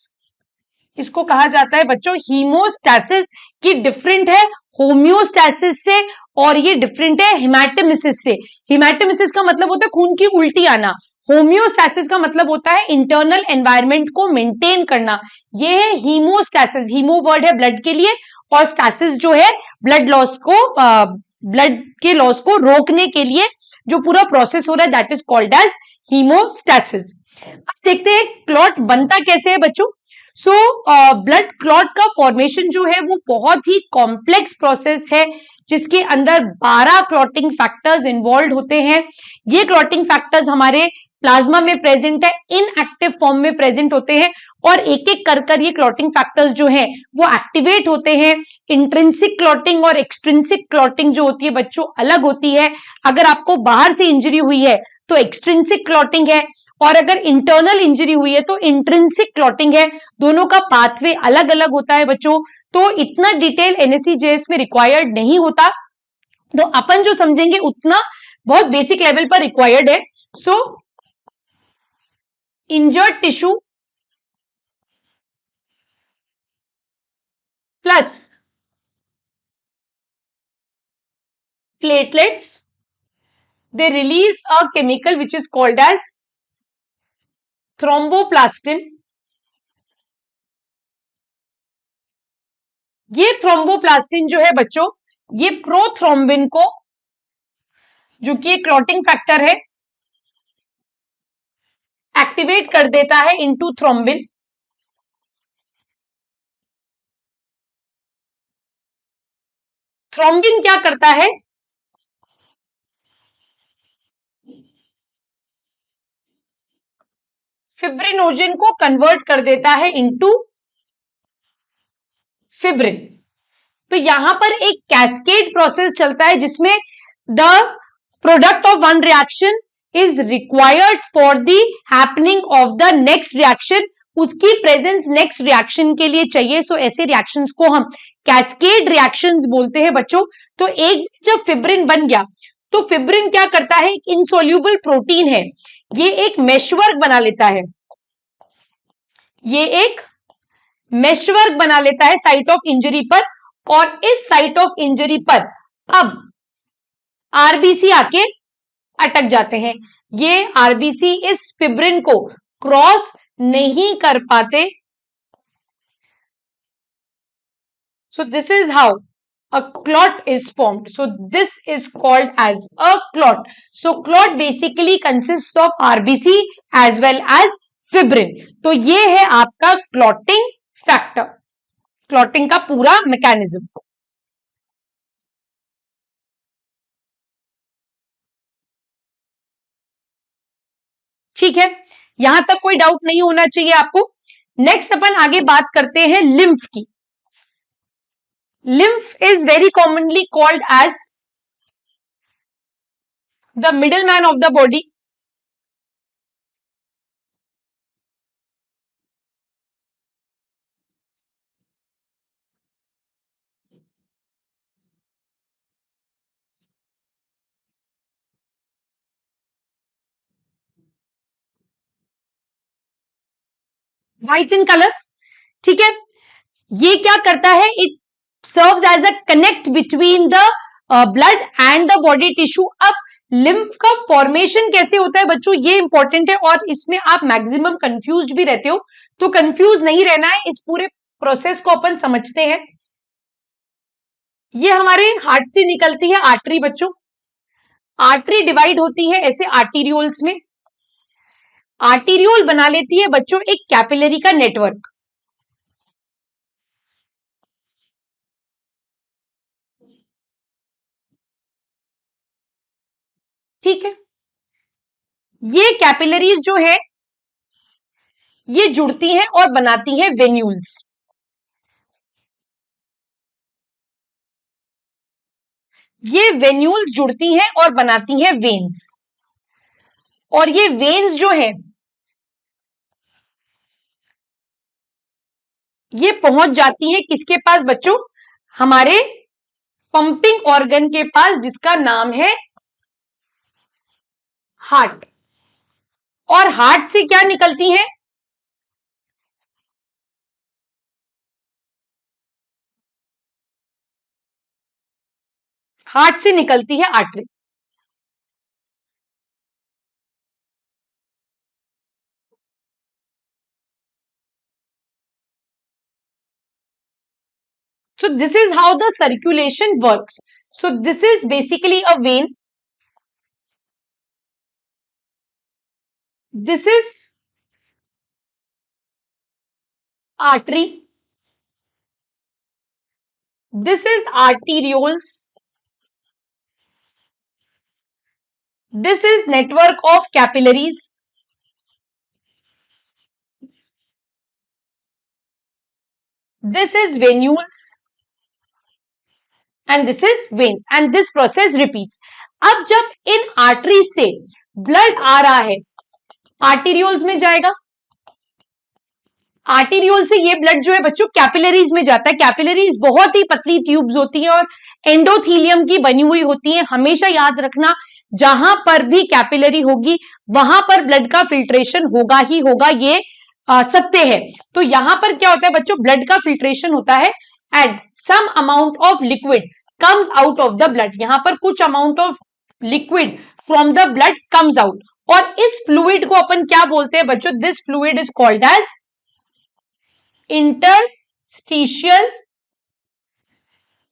इसको कहा जाता है बच्चों हीमोस्टैसिस, की डिफरेंट है होम्योस्टैसिस से और ये डिफरेंट है हिमैटेमिसिस से। हिमैटेमिसिस का मतलब होता है खून की उल्टी आना, होम्योस्टैसिस का मतलब होता है इंटरनल एनवायरनमेंट को मेंटेन करना। ये है हीमोस्टैसिस, हीमो वर्ड है ब्लड के लिए और स्टैसिस जो है ब्लड लॉस को, ब्लड के लॉस को रोकने के लिए जो पूरा प्रोसेस हो रहा है दैट इज कॉल्ड एज हीमोस्टैसिस। अब देखते हैं क्लॉट बनता कैसे है बच्चों। सो ब्लड क्लॉट का फॉर्मेशन जो है वो बहुत ही कॉम्प्लेक्स प्रोसेस है जिसके अंदर 12 क्लॉटिंग फैक्टर्स इन्वॉल्व होते हैं। ये क्लॉटिंग फैक्टर्स हमारे प्लाज्मा में प्रेजेंट है, इनएक्टिव फॉर्म में प्रेजेंट होते हैं और एक एक कर ये क्लॉटिंग फैक्टर्स जो हैं वो एक्टिवेट होते हैं। इंट्रिंसिक क्लॉटिंग और एक्सट्रिंसिक क्लॉटिंग जो होती है बच्चों अलग होती है। अगर आपको बाहर से इंजरी हुई है तो एक्सट्रिंसिक क्लॉटिंग है और अगर इंटरनल इंजरी हुई है तो इंट्रिंसिक क्लॉटिंग है। दोनों का पाथवे अलग अलग होता है बच्चों, तो इतना डिटेल एनएससीजेएस में रिक्वायर्ड नहीं होता, तो अपन जो समझेंगे उतना बहुत बेसिक लेवल पर रिक्वायर्ड है। So injured tissue plus platelets, they release a chemical which is called as thromboplastin। ये थ्रोम्बोप्लास्टिन जो है बच्चों ये प्रोथ्रोम्बिन को, जो कि एक क्लॉटिंग फैक्टर है, एक्टिवेट कर देता है इनटू थ्रोम्बिन। थ्रोम्बिन क्या करता है, फिब्रिनोजन को कन्वर्ट कर देता है इनटू फिब्रिन। तो यहां पर एक कैस्केड प्रोसेस चलता है जिसमें the product of one reaction is required for the happening of the next reaction, उसकी प्रेजेंस नेक्स्ट रिएक्शन के लिए चाहिए। सो ऐसे रिएक्शंस को हम कैस्केड रिएक्शंस बोलते हैं बच्चों। तो एक जब फिब्रिन बन गया तो फिब्रिन क्या करता है, एक इनसोल्यूबल प्रोटीन है, ये एक मेशवर्क बना लेता है, ये एक मेशवर्क बना लेता है साइट ऑफ इंजरी पर, और इस साइट ऑफ इंजरी पर अब आरबीसी आके अटक जाते हैं। ये आरबीसी इस फिब्रिन को क्रॉस नहीं कर पाते। सो this is how a clot is formed. So this is called as a clot. So clot basically consists of RBC as well as fibrin. तो ये है आपका clotting factor, clotting का पूरा मैकेनिज्म। ठीक है, यहां तक कोई डाउट नहीं होना चाहिए आपको। नेक्स्ट अपन आगे बात करते हैं लिम्फ की। Lymph is very commonly called as the middle man of the body. White in colour, ठीक है। ये क्या करता है, it serves as a connect between the blood and the body tissue. अब लिम्फ का फॉर्मेशन कैसे होता है बच्चों, ये इंपॉर्टेंट है और इसमें आप मैक्सिमम कंफ्यूज्ड भी रहते हो, तो कंफ्यूज नहीं रहना है, इस पूरे प्रोसेस को अपन समझते हैं। ये हमारे हार्ट से निकलती है आर्टरी बच्चों। आर्टरी डिवाइड होती है ऐसे आर्टीरियोल्स में। आर्टीरियोल बना लेती है बच्चों एक कैपिलरी का नेटवर्क। ठीक है, ये कैपिलरीज जो है ये जुड़ती हैं और बनाती हैं वेन्यूल्स। ये वेन्यूल्स जुड़ती हैं और बनाती हैं वेन्स। और ये वेन्स जो है ये पहुंच जाती हैं किसके पास बच्चों, हमारे पंपिंग ऑर्गन के पास, जिसका नाम है हार्ट। और हार्ट से क्या निकलती हैं, हार्ट से निकलती है artery. So this is how the circulation works. So this is basically a vein. This is artery. This is arterioles. This is network of capillaries. This is venules. And this is veins. And this process repeats. अब जब इन आर्टरी से ब्लड आ रहा है, आर्टीरियोल्स में जाएगा। आर्टीरियोल से ये ब्लड जो है बच्चों कैपिलरीज में जाता है। कैपिलरीज बहुत ही पतली ट्यूब्स होती हैं और एंडोथीलियम की बनी हुई होती हैं। हमेशा याद रखना, जहां पर भी कैपिलरी होगी वहां पर ब्लड का फिल्ट्रेशन होगा ही होगा, ये सत्य है। तो यहां पर क्या होता है बच्चों, ब्लड का फिल्ट्रेशन होता है and some amount of liquid comes out of the blood. यहां पर कुछ amount of liquid from the blood comes out. और इस फ्लूइड को अपन क्या बोलते हैं बच्चों, this fluid is called as interstitial.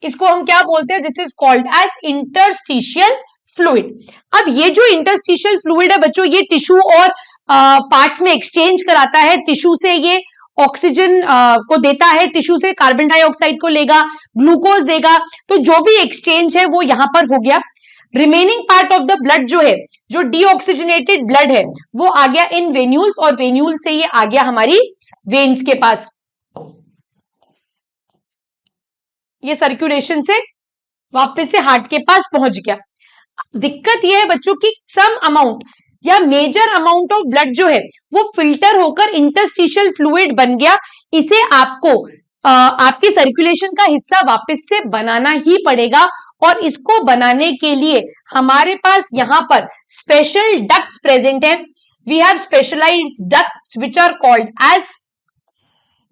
इसको हम क्या बोलते हैं, this is called as interstitial fluid. अब ये जो इंटरस्टिशियल फ्लूइड है बच्चों, ये टिश्यू और पार्ट्स में एक्सचेंज कराता है। टिश्यू से ये ऑक्सीजन को देता है, टिश्यू से कार्बन डाइऑक्साइड को लेगा, ग्लूकोज देगा। तो जो भी एक्सचेंज है वो यहां पर हो गया। Remaining part of the blood जो है, जो डीऑक्सीजनेटेड ब्लड है, वो आ गया इन वेन्यूल्स और वेन्यूल से ये आ गया हमारी वेन्स के पास। ये सर्कुलेशन से वापस से हार्ट के पास पहुंच गया। दिक्कत यह है बच्चों की सम अमाउंट या मेजर अमाउंट ऑफ ब्लड जो है वो फिल्टर होकर इंटरस्टिशियल फ्लूइड बन गया। इसे आपको आपके सर्कुलेशन का हिस्सा वापस से बनाना ही पड़ेगा। और इसको बनाने के लिए हमारे पास यहां पर स्पेशल डक्ट्स प्रेजेंट हैं। We have specialised ducts which are called as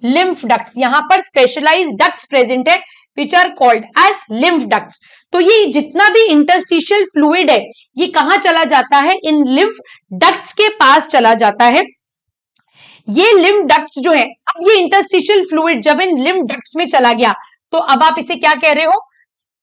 lymph ducts. यहां पर स्पेशलाइज्ड डक्ट्स प्रेजेंट है which are called as lymph ducts. तो ये जितना भी इंटरस्टिशियल फ्लूइड है ये कहां चला जाता है, इन लिम्फ डक्ट्स के पास चला जाता है। ये लिम्फ डक्ट्स जो है, अब ये इंटरस्टिशियल फ्लूइड जब इन लिम्फ डक्ट्स में चला गया तो अब आप इसे क्या कह रहे हो,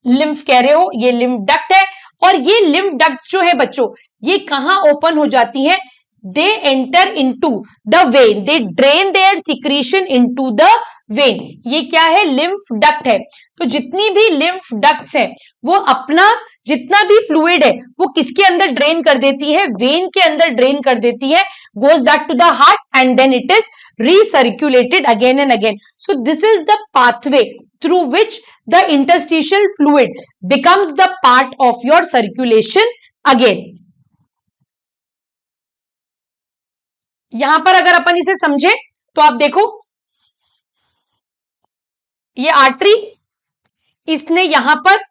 लिम्फ कह रहे हो। ये लिम्फ डक्ट है और ये लिम्फ डक्ट जो है बच्चों ये कहां ओपन हो जाती है, they enter into the when, they drain their secretion into the when. ये क्या है, लिम्फ डक्ट है। तो जितनी भी लिम्फ डक्ट्स है वो अपना जितना भी फ्लूइड है वो किसके अंदर ड्रेन कर देती है, वेन के अंदर ड्रेन कर देती है, goes back to the heart and then it is recirculated again and again. So this is the pathway through which the interstitial fluid becomes the part of your circulation again. यहां पर अगर अपन इसे समझे तो आप देखो, ये आर्टरी, इसने यहां पर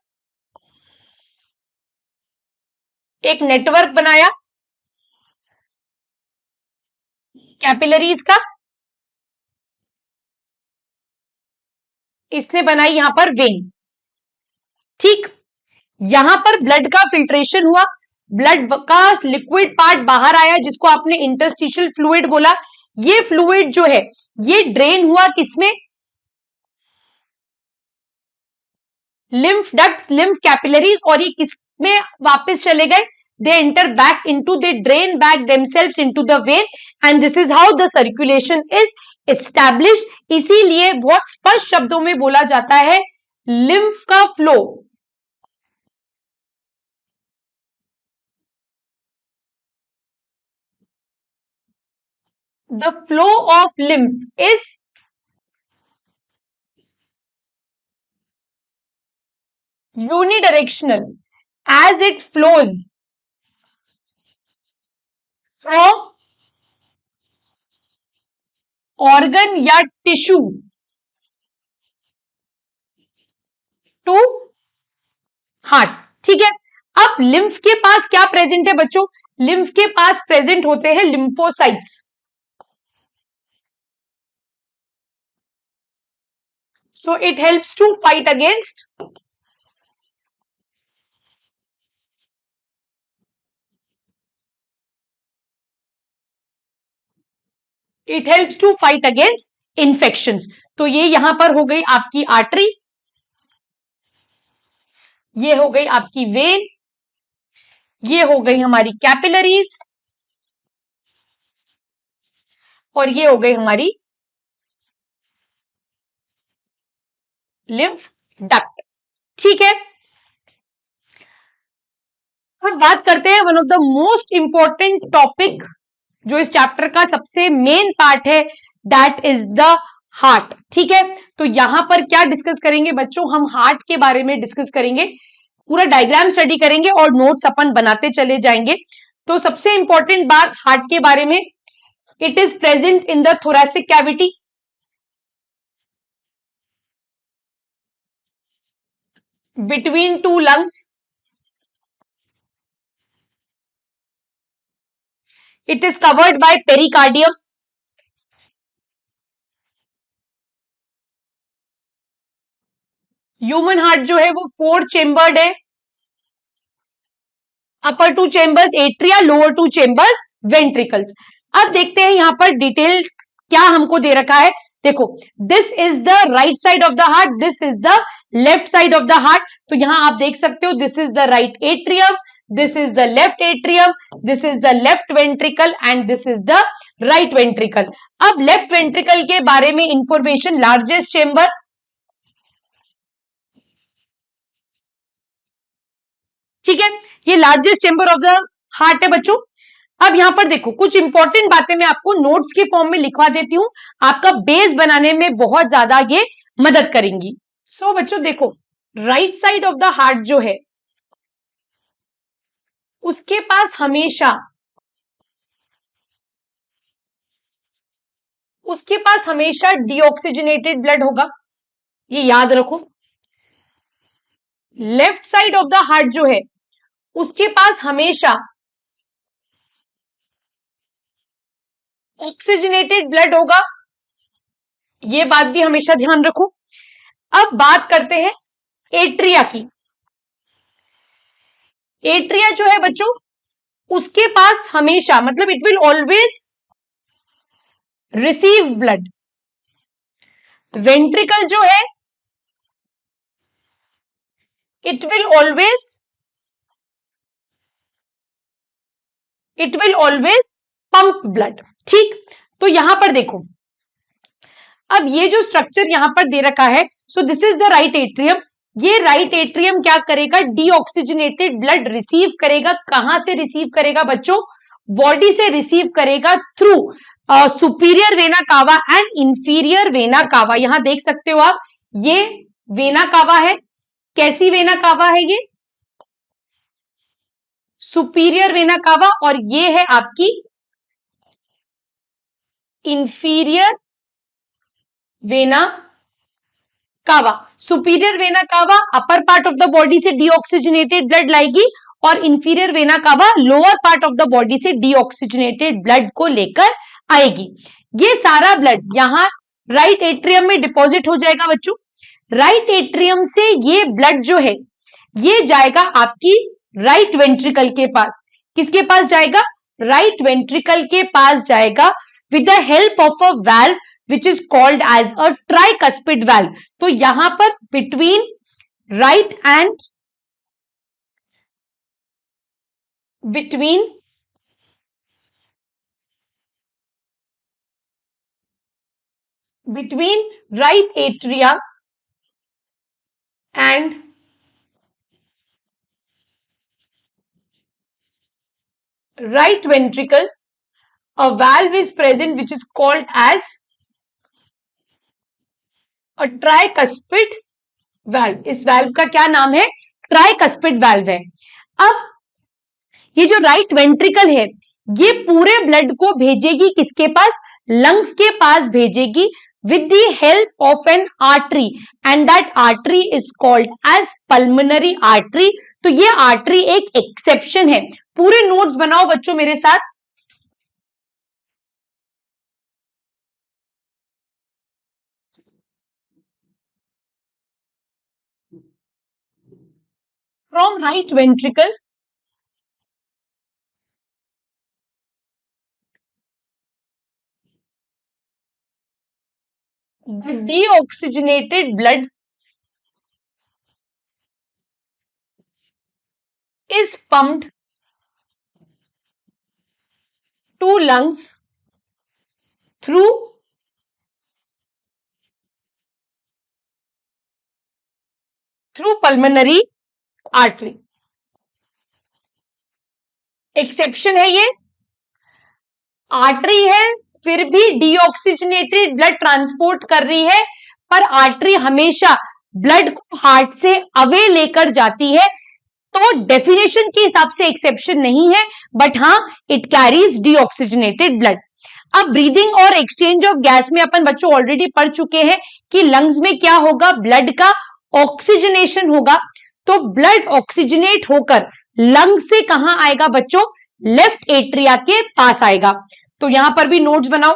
एक नेटवर्क बनाया कैपिलरीज का, इसने बनाई यहां पर वेन, ठीक। यहां पर ब्लड का फिल्ट्रेशन हुआ, ब्लड का लिक्विड पार्ट बाहर आया जिसको आपने इंटरस्टिशियल फ्लूइड बोला। ये फ्लूइड जो है ये ड्रेन हुआ किसमें, लिम्फ डक्ट्स, लिम्फ कैपिलरीज, और ये किसमें वापस चले गए, they enter back into, they drain back themselves into the vein, and this is how the circulation is established. इसीलिए बहुत स्पष्ट शब्दों में बोला जाता है लिम्फ का flow, the flow of lymph is unidirectional as it flows from organ या टिश्यू टू हार्ट, ठीक है। अब लिम्फ के पास क्या प्रेजेंट है बच्चों, लिम्फ के पास प्रेजेंट होते हैं lymphocytes, so it helps to fight against infections. तो ये यहां पर हो गई आपकी आर्टरी, ये हो गई आपकी वेन, ये हो गई हमारी कैपिलरीज, और ये हो गई हमारी लिम्फ डक्ट, ठीक है। अब बात करते हैं one of the most important topic जो इस चैप्टर का सबसे मेन पार्ट है, दैट इज द हार्ट, ठीक है। तो यहां पर क्या डिस्कस करेंगे बच्चों, हम हार्ट के बारे में डिस्कस करेंगे, पूरा डायग्राम स्टडी करेंगे और नोट्स अपन बनाते चले जाएंगे। तो सबसे इंपॉर्टेंट बात हार्ट के बारे में, it is present in the thoracic cavity, between two lungs, it is covered by pericardium, human heart जो है वो 4 चेम्बर्ड है, अपर 2 chambers atria, lower 2 chambers ventricles. अब देखते हैं यहां पर डिटेल क्या हमको दे रखा है, देखो this is the right side of the heart, this is the left side of the heart. तो यहां आप देख सकते हो this is the right atrium, this is the left atrium, this is the left ventricle and this is the right ventricle. अब लेफ्ट वेंट्रिकल के बारे में इंफॉर्मेशन, लार्जेस्ट चेम्बर, ठीक है, ये largest chamber of the heart है बच्चों। अब यहां पर देखो कुछ इंपॉर्टेंट बातें मैं आपको नोट्स के फॉर्म में लिखवा देती हूं, आपका बेस बनाने में बहुत ज्यादा ये मदद करेंगी। सो बच्चों देखो, right side of the heart जो है उसके पास हमेशा डीऑक्सीजनेटेड ब्लड होगा, ये याद रखो। Left side of the heart जो है उसके पास हमेशा ऑक्सीजनेटेड ब्लड होगा, ये बात भी हमेशा ध्यान रखो। अब बात करते हैं एट्रिया की। एट्रिया जो है बच्चों उसके पास हमेशा, मतलब it will always receive blood. Ventricle जो है it will always pump blood, ठीक। तो यहां पर देखो, अब ये जो स्ट्रक्चर यहां पर दे रखा है, so this is the right atrium. ये राइट एट्रियम क्या करेगा, डीऑक्सीजनेटेड ब्लड रिसीव करेगा। कहां से रिसीव करेगा बच्चों, बॉडी से रिसीव करेगा through superior vena cava and inferior vena cava. यहां देख सकते हो आप, ये वेना कावा है। कैसी वेना कावा है ये? सुपीरियर वेना कावा। और ये है आपकी inferior vena cava. Superior vena कावा upper part of the body से डीऑक्सीजनेटेड ब्लड लाएगी और inferior vena cava lower part of the body से डीऑक्सीजनेटेड ब्लड को लेकर आएगी। ये सारा ब्लड यहां राइट एट्रियम में डिपॉजिट हो जाएगा बच्चों। राइट एट्रियम से ये ब्लड जो है ये जाएगा आपकी राइट वेंट्रिकल के पास। किसके पास जाएगा? राइट वेंट्रिकल के पास जाएगा with the help of a valve which is called as a tricuspid valve। तो यहां पर between right and between right atria and right ventricle a valve is present which is called as a tricuspid valve। इस वाल्व का क्या नाम है? ट्राइकस्पिड वाल्व है। अब ये जो राइट वेंट्रिकल है ये पूरे ब्लड को भेजेगी किसके पास? लंग्स के पास भेजेगी with the help of an artery and that artery is called as pulmonary artery। तो ये आर्टरी एक एक्सेप्शन है। पूरे नोट्स बनाओ बच्चों मेरे साथ। From right ventricle the deoxygenated blood is pumped to lungs through pulmonary artery। Exception है ये, आर्टरी है फिर भी डीऑक्सीजनेटेड ब्लड ट्रांसपोर्ट कर रही है, पर आर्टरी हमेशा ब्लड को हार्ट से अवे लेकर जाती है। तो डेफिनेशन के हिसाब से एक्सेप्शन नहीं है, बट हाँ इट कैरीज डीऑक्सीजनेटेड ब्लड। अब ब्रीदिंग और एक्सचेंज ऑफ गैस में अपन बच्चों ऑलरेडी पढ़ चुके हैं कि लंग्स में क्या होगा? ब्लड का ऑक्सीजनेशन होगा। तो ब्लड ऑक्सीजनेट होकर लंग से कहां आएगा बच्चों? लेफ्ट एट्रिया के पास आएगा। तो यहां पर भी नोट्स बनाओ।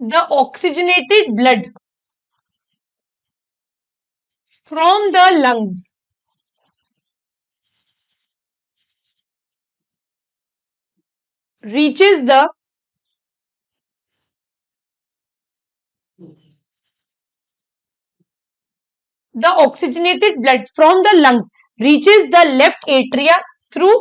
The oxygenated blood from the lungs reaches the oxygenated blood from the lungs reaches the left atria through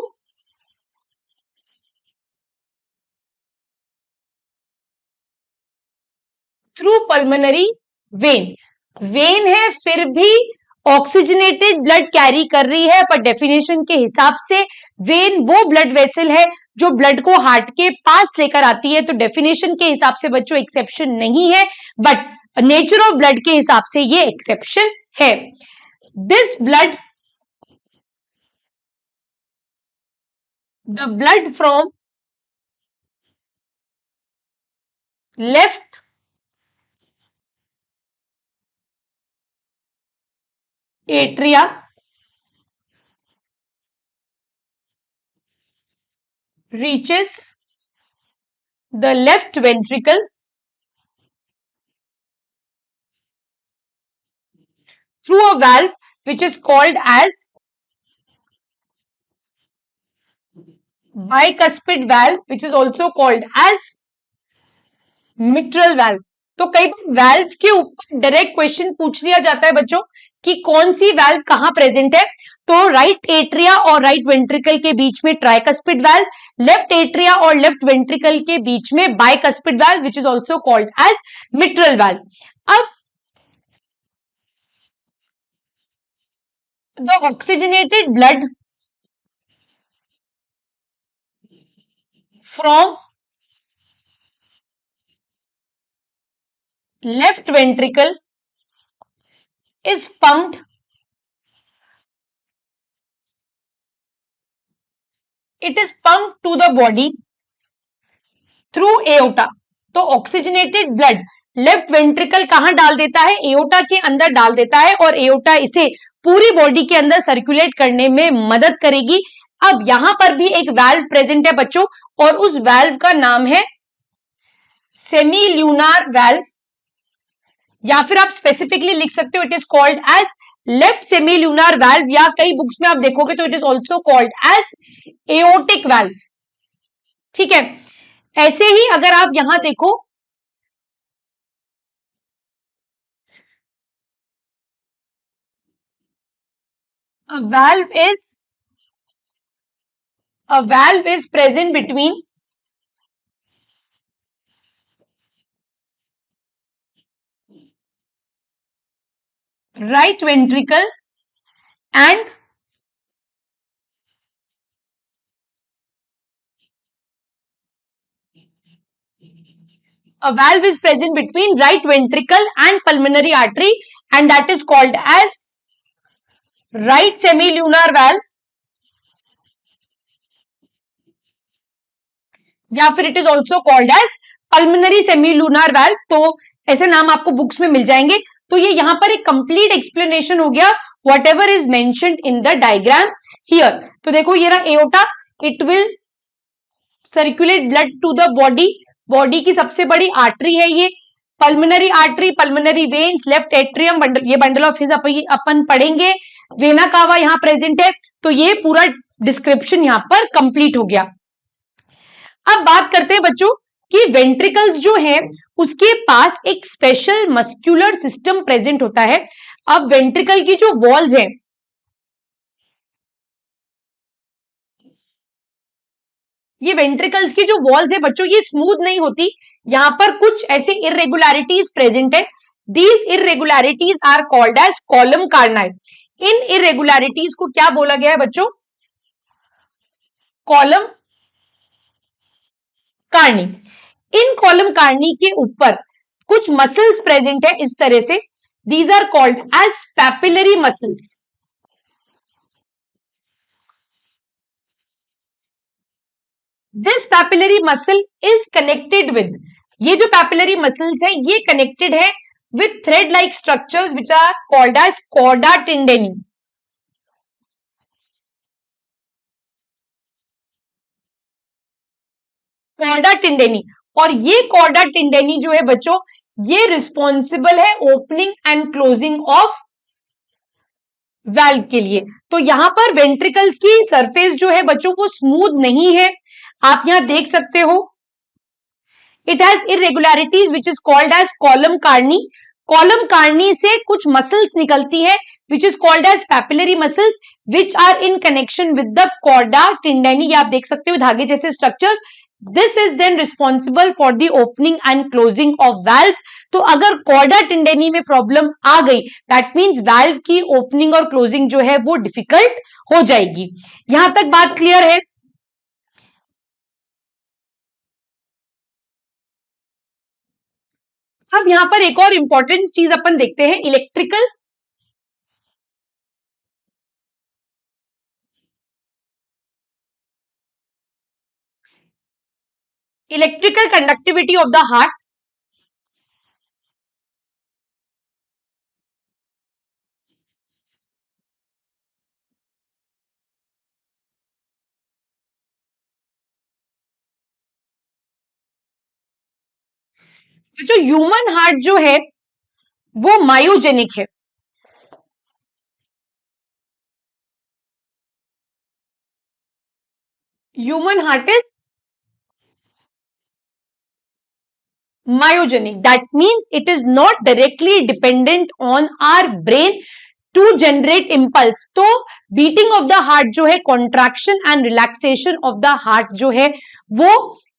pulmonary vein। When है फिर भी ऑक्सीजनेटेड ब्लड कैरी कर रही है, पर डेफिनेशन के हिसाब से वेन वो ब्लड वेसल है जो ब्लड को हार्ट के पास लेकर आती है। तो डेफिनेशन के हिसाब से बच्चों एक्सेप्शन नहीं है, बट नेचर ऑफ ब्लड के हिसाब से ये एक्सेप्शन है। This blood, the blood from left atria reaches the left ventricle through a valve which is called as bicuspid valve, which is also called as mitral valve। तो कई बार वाल्व के ऊपर डायरेक्ट क्वेश्चन पूछ लिया जाता है बच्चों कि कौन सी वाल्व कहां प्रेजेंट है। तो राइट एट्रिया और राइट वेंट्रिकल के बीच में ट्राइकस्पिड वाल्व, लेफ्ट एट्रिया और लेफ्ट वेंट्रिकल के बीच में bicuspid valve which is also called as mitral valve. अब the oxygenated blood from left ventricle is pumped it is pumped to the body through aorta. तो ऑक्सीजनेटेड ब्लड लेफ्ट वेंट्रिकल कहां डाल देता है? एओटा के अंदर डाल देता है और एओटा इसे पूरी बॉडी के अंदर सर्कुलेट करने में मदद करेगी. अब यहां पर भी एक वाल्व प्रेजेंट है बच्चों और उस वाल्व का नाम है सेमील्यूनार वाल्व या फिर आप स्पेसिफिकली लिख सकते हो it is called as left semilunar valve या कई बुक्स में आप देखोगे तो it is also called as aortic valve. ठीक है, ऐसे ही अगर आप यहां देखो a valve is present between right ventricle and a valve is present between right ventricle and pulmonary artery and that is called as right semilunar valve या फिर it is also called as pulmonary semilunar valve. तो ऐसे नाम आपको बुक्स में मिल जाएंगे. तो ये यहां पर एक कंप्लीट एक्सप्लेनेशन हो गया whatever is mentioned in the diagram here. तो देखो ये रहा aorta, it will circulate blood to the body. Body की सबसे बड़ी आर्टरी है ये. Pulmonary artery, pulmonary veins, left atrium, bundle, ये बंडल ऑफ हिज अपन पढ़ेंगे. वेना कावा यहाँ प्रेजेंट है. तो ये पूरा डिस्क्रिप्शन यहाँ पर कंप्लीट हो गया. अब बात करते हैं बच्चों कि वेंट्रिकल्स जो है उसके पास एक स्पेशल मस्कुलर सिस्टम प्रेजेंट होता है. अब वेंट्रिकल की जो वॉल्स है ये वेंट्रिकल्स की जो वॉल्स है बच्चों ये स्मूथ नहीं होती. यहां पर कुछ ऐसे इरेगुलरिटीज प्रेजेंट है. These irregularities are called as columnae carneae. इन इरेगुलरिटीज को क्या बोला गया है बच्चों? Columnae carneae. इन कॉलम कार्नी के ऊपर कुछ मसल्स प्रेजेंट है इस तरह से. These are called as papillary muscles. This papillary muscle is connected with, ये जो पैपिलरी मसल्स है ये कनेक्टेड है with thread like structures which are called as chordae tendineae. Chordae tendineae. और ये कॉर्डा टेंडेनी जो है बच्चों ये रिस्पॉन्सिबल है opening and closing of valve के लिए. तो यहां पर वेंट्रिकल्स की सरफेस जो है बच्चों को स्मूथ नहीं है. आप यहां देख सकते हो it has irregularities which is called as columnae carneae. Columnae carneae से कुछ मसल्स निकलती है which is called as papillary muscles which are in connection with the chordae tendineae. ये आप देख सकते हो धागे जैसे structures. This is then responsible for the opening and closing of valves. तो अगर कॉर्डा टेंडेनी में प्रॉब्लम आ गई दैट मीन्स वाल्व की ओपनिंग और क्लोजिंग जो है वो डिफिकल्ट हो जाएगी. यहां तक बात क्लियर है? अब यहां पर एक और इंपॉर्टेंट चीज अपन देखते हैं, electrical conductivity of the heart. जो ह्यूमन हार्ट जो है वो मायोजेनिक है. Human heart is myogenic. That means it is not directly dependent on our brain to generate impulse. तो beating of the heart जो है contraction and relaxation of the heart जो है वो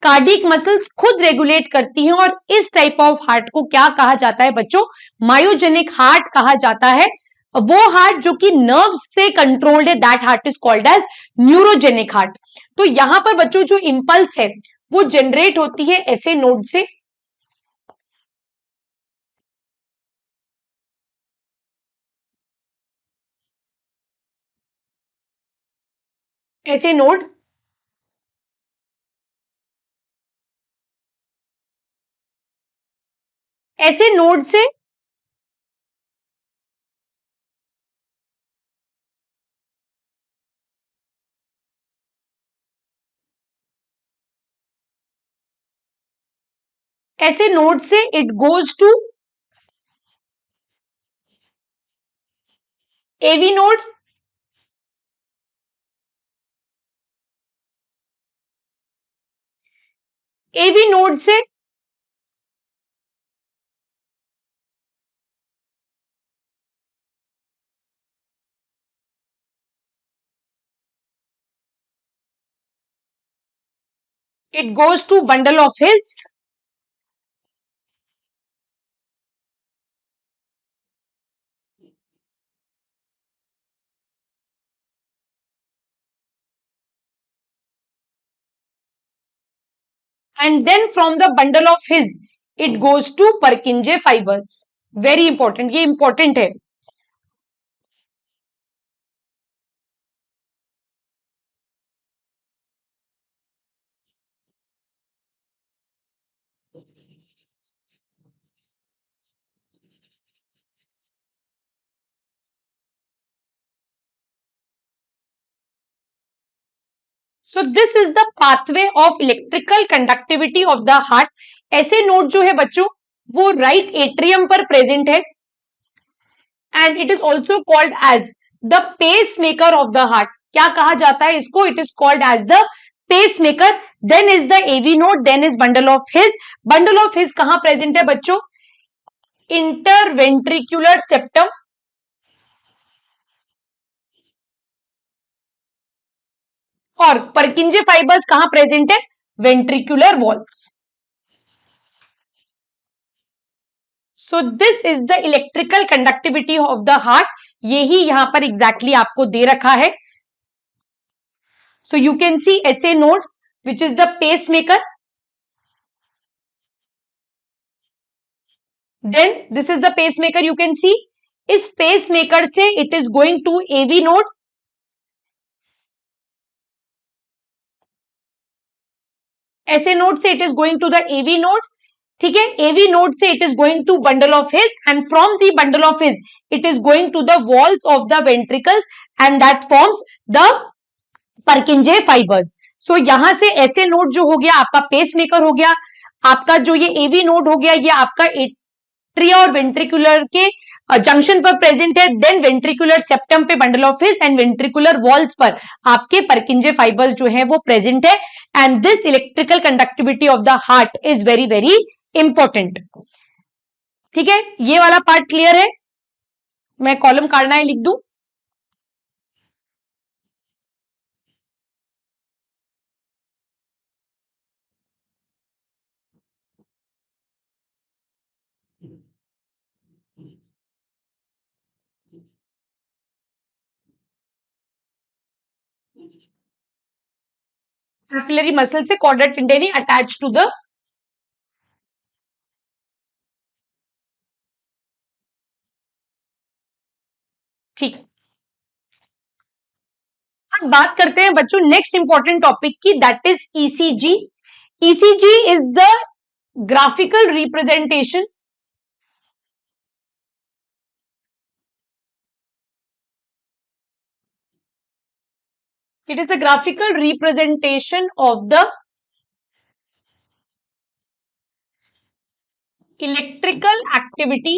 कार्डिक मसल्स खुद रेगुलेट करती हैं और इस टाइप ऑफ हार्ट को क्या कहा जाता है बच्चों? मायोजेनिक हार्ट कहा जाता है. वो हार्ट जो कि नर्व से कंट्रोल्ड है, that heart is called as neurogenic heart. तो यहां पर बच्चों जो इंपल्स है वो जनरेट होती है ऐसे नोड से, ऐसे नोड, ऐसे नोड से ऐसे नोड से it goes to AV node, AV node से it goes to bundle of his, and then from the bundle of his it goes to Purkinje fibers. Very important, ये important है। So this is the pathway of electrical conductivity of the heart. SA node जो है बच्चों वो राइट एट्रियम पर प्रेजेंट है, and it is also called as the pacemaker of the heart. क्या कहा जाता है इसको? It is called as the pacemaker. Then is the AV node, then is bundle of His. Bundle of His कहां प्रेजेंट है बच्चों? इंटरवेंट्रिकुलर सेप्टम, और परकिंजे फाइबर्स कहां प्रेजेंट है? Ventricular walls. So this is the electrical conductivity of the heart. यही यहां पर एग्जैक्टली आपको दे रखा है। So you can see SA node which is the pacemaker, then this is the pacemaker, you can see. इस पेस मेकर से it is going to AV node, SA node से it is going to the AV node, ठीक है। एवी नोड से it is going to bundle of His, and from the bundle of His it is going to the walls of the ventricles, and that forms the परकिंजे fibres. So यहां से ऐसे नोड जो हो गया आपका पेस मेकर हो गया, आपका जो ये एवी नोड हो गया ये आपका एट्रिया और वेंट्रिकुलर के जंक्शन पर प्रेजेंट है, देन वेंट्रिकुलर सेप्टम पे bundle of His, and ventricular walls पर आपके परकिंजे फाइबर्स जो है वो प्रेजेंट है। And this electrical conductivity of the heart is very very important, ठीक है। ये वाला पार्ट क्लियर है? मैं कॉलम काटना है, लिख दूं? कैपिलरी मसल से कॉर्डा टेंडेनी अटैच टू द, ठीक। अब बात करते हैं बच्चों नेक्स्ट इंपॉर्टेंट टॉपिक की, that is ECG. ECG is the graphical representation, it is the graphical representation of the electrical activity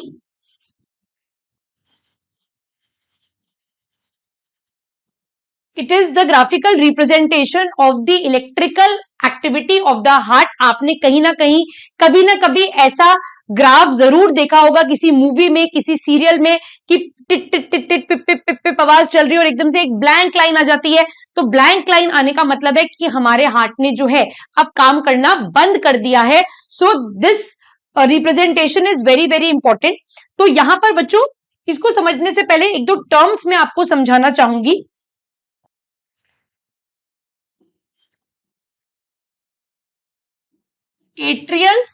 it is the graphical representation of the electrical activity of the heart. आपने कहीं ना कहीं कभी ना कभी ऐसा ग्राफ जरूर देखा होगा किसी मूवी में, किसी सीरियल में, कि टिट टिट टिट टिट पिप पिप पिप पिप आवाज चल रही है और एकदम से एक ब्लैंक लाइन आ जाती है। तो ब्लैंक लाइन आने का मतलब है कि हमारे हार्ट ने जो है अब काम करना बंद कर दिया है। So this representation is very very important. तो यहां पर बच्चों इसको समझने से पहले एक दो टर्म्स मैं आपको समझाना चाहूंगी। Atrial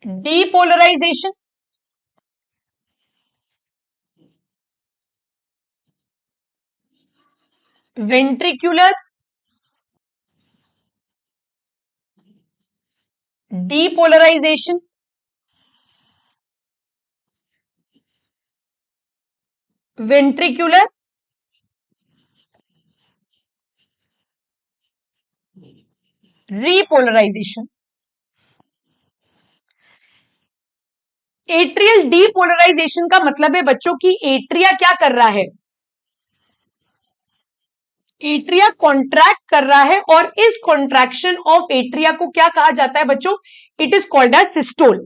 depolarisation, ventricular depolarisation, ventricular repolarisation. Atrial depolarisation का मतलब है बच्चों की एट्रिया क्या कर रहा है, एट्रिया कॉन्ट्रैक्ट कर रहा है, और इस कॉन्ट्रैक्शन ऑफ एट्रिया को क्या कहा जाता है बच्चों, it is called as systole.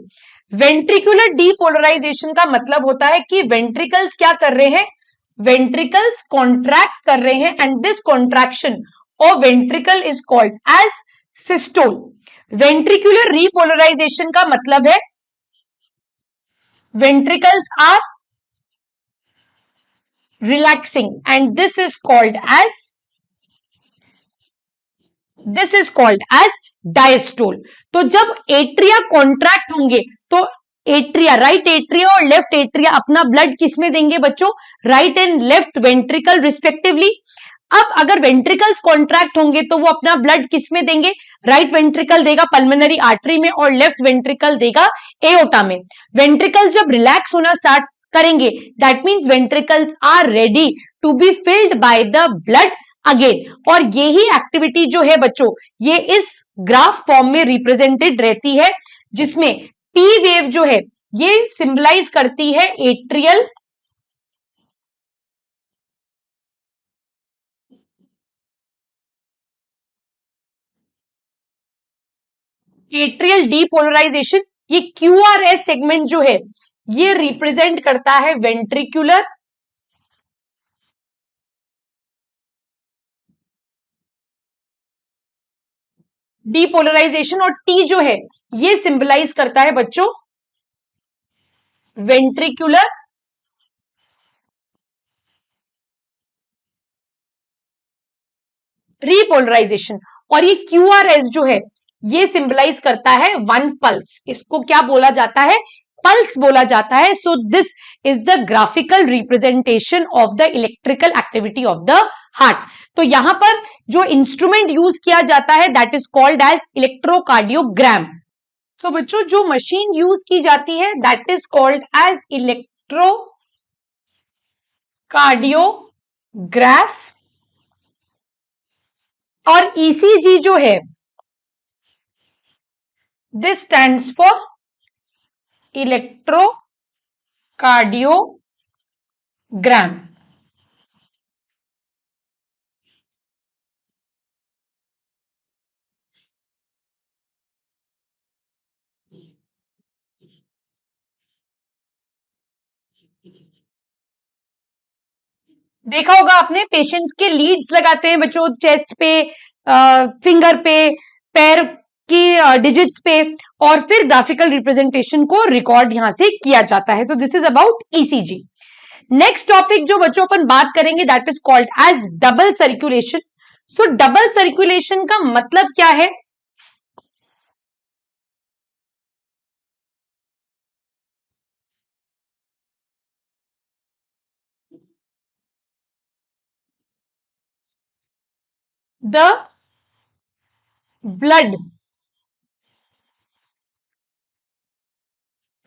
Ventricular depolarisation का मतलब होता है कि वेंट्रिकल्स क्या कर रहे हैं, वेंट्रिकल्स कॉन्ट्रैक्ट कर रहे हैं, and this contraction of ventricle is called as systole. Ventricular repolarisation का मतलब है ventricles are relaxing and this is called as diastole। तो जब एट्रिया कॉन्ट्रैक्ट होंगे तो एट्रिया, राइट एट्रिया और लेफ्ट एट्रिया अपना ब्लड किसमें देंगे बच्चों, right and left ventricle respectively. अब अगर वेंट्रिकल्स कॉन्ट्रैक्ट होंगे तो वो अपना ब्लड किसमें देंगे, राइट वेंट्रिकल देगा पल्मोनरी आर्टरी में और लेफ्ट वेंट्रिकल देगा एओर्टा में। वेंट्रिकल्स जब रिलैक्स होना स्टार्ट करेंगे that means ventricles are ready to be filled by the blood again. और यही एक्टिविटी जो है बच्चों ये इस ग्राफ फॉर्म में रिप्रेजेंटेड रहती है, जिसमें पी वेव जो है ये सिंबलाइज करती है एट्रियल डीपोलराइजेशन। ये क्यूआरएस सेगमेंट जो है ये रिप्रेजेंट करता है वेंट्रिकुलर डीपोलराइजेशन, और टी जो है ये सिंबलाइज करता है बच्चों वेंट्रिकुलर रीपोलराइजेशन। और ये क्यूआरएस जो है ये सिंबलाइज करता है वन पल्स। इसको क्या बोला जाता है, पल्स बोला जाता है। So this is the graphical representation of the electrical activity of the heart. तो यहां पर जो इंस्ट्रूमेंट यूज किया जाता है that is called as electrocardiogram. तो बच्चों जो मशीन यूज की जाती है that is called as electrocardiograph. और ईसीजी जो है दिस स्टैंड्स फॉर इलेक्ट्रोकार्डियोग्राम। देखा होगा आपने पेशेंट्स के लीड्स लगाते हैं बच्चों चेस्ट पे, फिंगर पे, पैर की डिजिट्स पे, और फिर ग्राफिकल रिप्रेजेंटेशन को रिकॉर्ड यहां से किया जाता है। तो this is about ECG. Next topic जो बच्चों अपन बात करेंगे that is called as double circulation. So double circulation का मतलब क्या है, the blood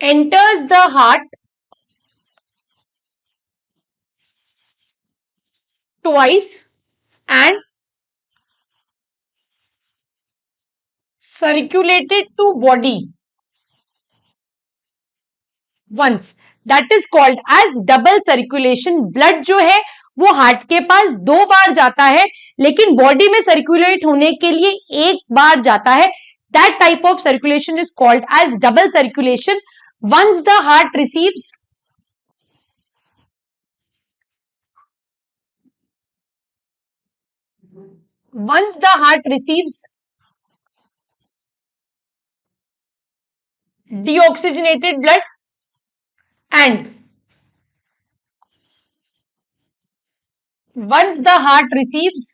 enters the heart twice and circulated to body once, that is called as double circulation। Blood जो है वो हार्ट के पास दो बार जाता है लेकिन बॉडी में सर्कुलेट होने के लिए एक बार जाता है। That type of circulation is called as double circulation. once the heart receives once the heart receives deoxygenated blood And once the heart receives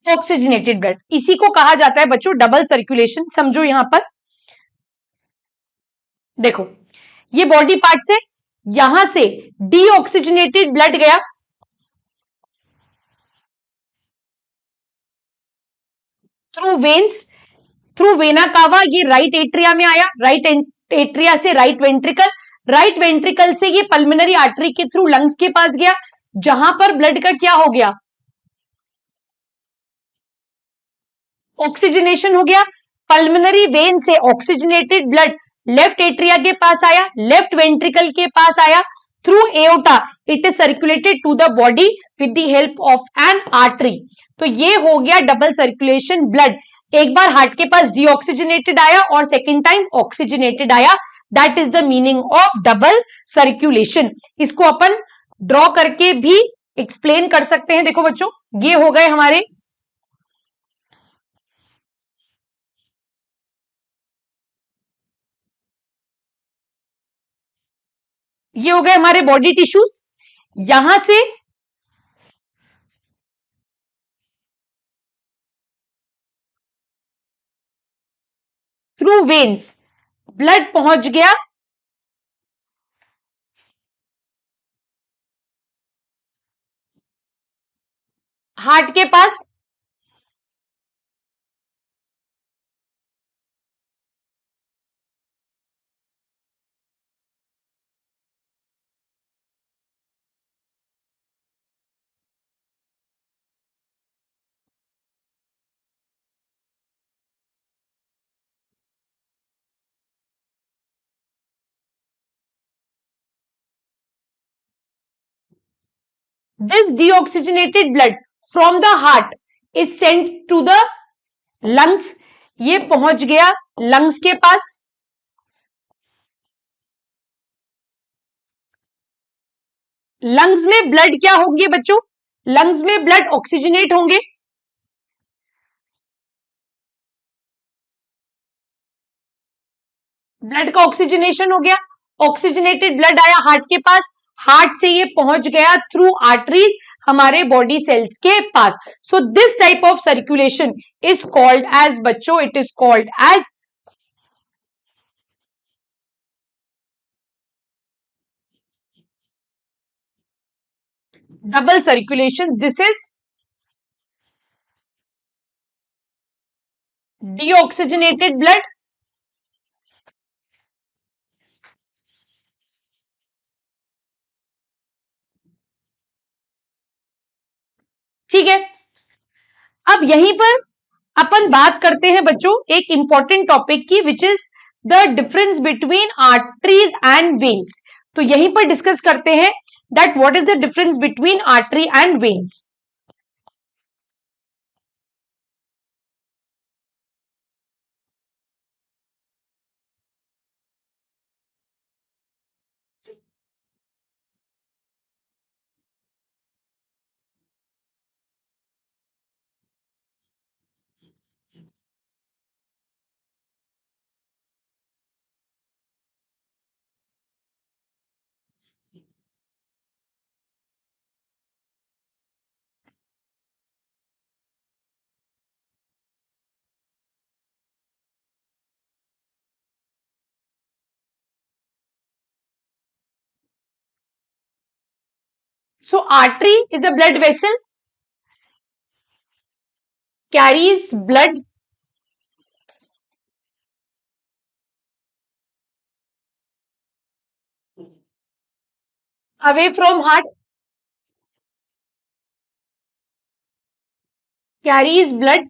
oxygenated blood, इसी को कहा जाता है बच्चों डबल सर्कुलेशन। समझो यहां पर देखो, ये बॉडी पार्ट से यहां से डीऑक्सीजनेटेड ब्लड गया through veins, through vena cava, ये राइट एट्रिया में आया, राइट एट्रिया से राइट वेंट्रिकल, राइट वेंट्रिकल से ये पल्मोनरी आर्टरी के थ्रू लंग्स के पास गया, जहां पर ब्लड का क्या हो गया, ऑक्सीजनेशन हो गया। पल्मोनरी वेन से ऑक्सीजनेटेड ब्लड लेफ्ट एट्रिया के पास आया, लेफ्ट वेंट्रिकल के पास आया, through aorta it is circulated to the body with the help of an artery. तो ये हो गया डबल सर्कुलेशन ब्लड। एक बार हार्ट के पास डीऑक्सीजनेटेड आया और सेकेंड टाइम ऑक्सीजनेटेड आया, that is the meaning of double circulation. इसको अपन ड्रॉ करके भी एक्सप्लेन कर सकते हैं। देखो बच्चों, ये हो गए हमारे ये हो गए हमारे बॉडी टिश्यूज, यहां से थ्रू वेन्स ब्लड पहुंच गया हार्ट के पास, this deoxygenated blood from the heart is sent to the lungs। ये पहुंच गया लंग्स के पास, लंग्स में ब्लड क्या होंगे बच्चों, लंग्स में ब्लड ऑक्सीजनेट होंगे, ब्लड का ऑक्सीजनेशन हो गया, ऑक्सीजनेटेड ब्लड आया हार्ट के पास, हार्ट से ये पहुंच गया थ्रू आर्टरीज हमारे बॉडी सेल्स के पास। So this type of circulation is called as बच्चों, it is called as double circulation. This is deoxygenated blood ठीक है। अब यहीं पर अपन बात करते हैं बच्चों एक इंपॉर्टेंट टॉपिक की, विच is the difference between arteries and veins. तो यहीं पर डिस्कस करते हैं that what is the difference between artery and veins. So artery is a blood vessel, carries blood away from heart, carries blood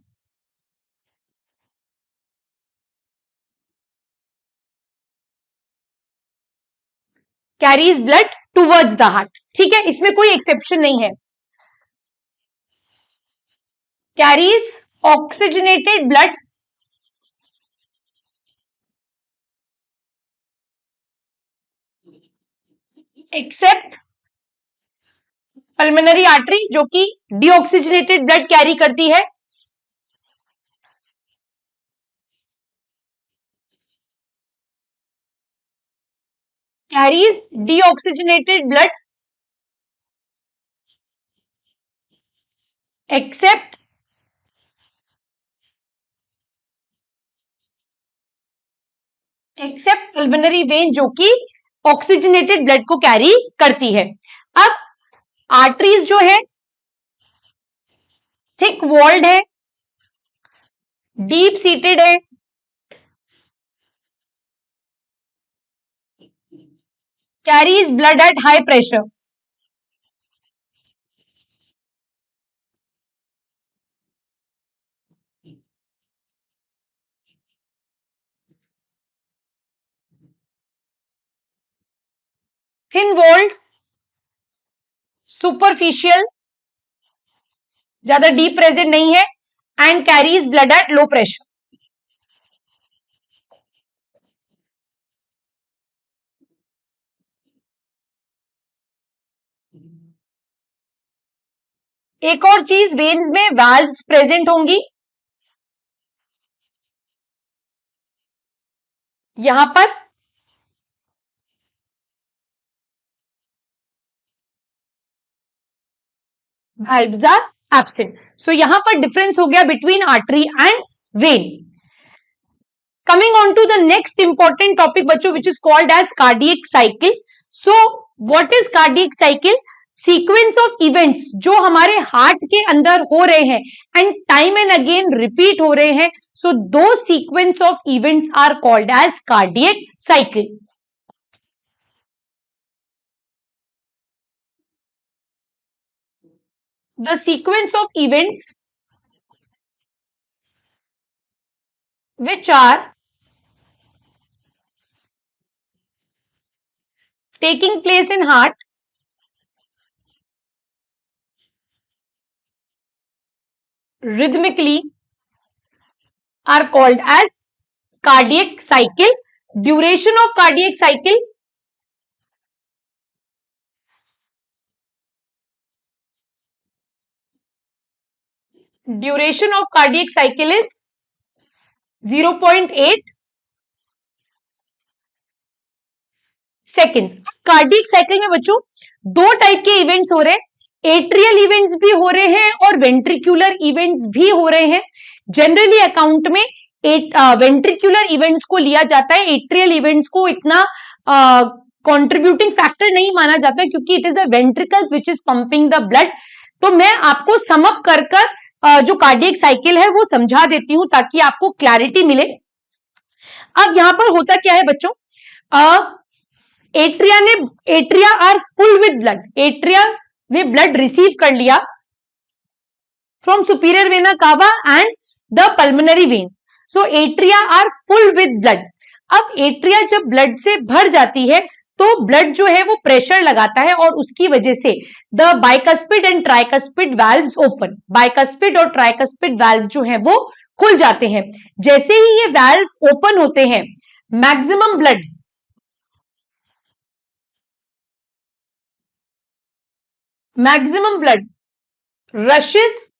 carries blood towards the heart. ठीक है, इसमें कोई एक्सेप्शन नहीं है। Carries oxygenated blood except pulmonary artery जो कि डीऑक्सीजनेटेड ब्लड कैरी करती है, carries deoxygenated blood accept pulmonary vein जो कि ऑक्सीजनेटेड ब्लड को कैरी करती है। अब आर्टरीज जो है थिक वॉल्ड है, डीप सीटेड है, carries blood at high pressure, thin walled, superficial, ज्यादा डीप प्रेजेंट नहीं है, and carries blood at low pressure. एक और चीज, वेन्स में वाल्व्स प्रेजेंट होंगी, यहां पर valves are absent. So यहां पर डिफरेंस हो गया between artery and vein. Coming on to the next important topic बच्चों, which is called as cardiac cycle. So what is cardiac cycle? Sequence of events जो हमारे हार्ट के अंदर हो रहे हैं and time and again repeat हो रहे हैं, सो दो sequence of events are called as cardiac cycle. The sequence of events which are taking place in heart rhythmically are called as cardiac cycle. Duration of cardiac cycle is 0.8 seconds. Cardiac cycle में बच्चों दो टाइप के इवेंट्स हो रहे हैं, एट्रियल इवेंट्स भी हो रहे हैं और वेंट्रिकुलर इवेंट्स भी हो रहे हैं। जनरली अकाउंट में वेंट्रिकुलर इवेंट्स को लिया जाता है, एट्रियल इवेंट्स को इतना कंट्रीब्यूटिंग फैक्टर नहीं माना जाता क्योंकि it is the ventricles which is pumping the blood. तो मैं आपको समअप कर जो कार्डियक साइकिल है वो समझा देती हूं ताकि आपको क्लैरिटी मिले। अब यहां पर होता क्या है बच्चों, atria are full with blood, atria ने ब्लड रिसीव कर लिया from superior vena cava and the pulmonary vein. So atria are full with blood. अब एट्रिया जब ब्लड से भर जाती है तो ब्लड जो है वो प्रेशर लगाता है और उसकी वजह से the bicuspid and tricuspid valves open, bicuspid और ट्राइकस्पिड वाल्व जो है वो खुल जाते हैं। जैसे ही ये वाल्व ओपन होते हैं, maximum blood rushes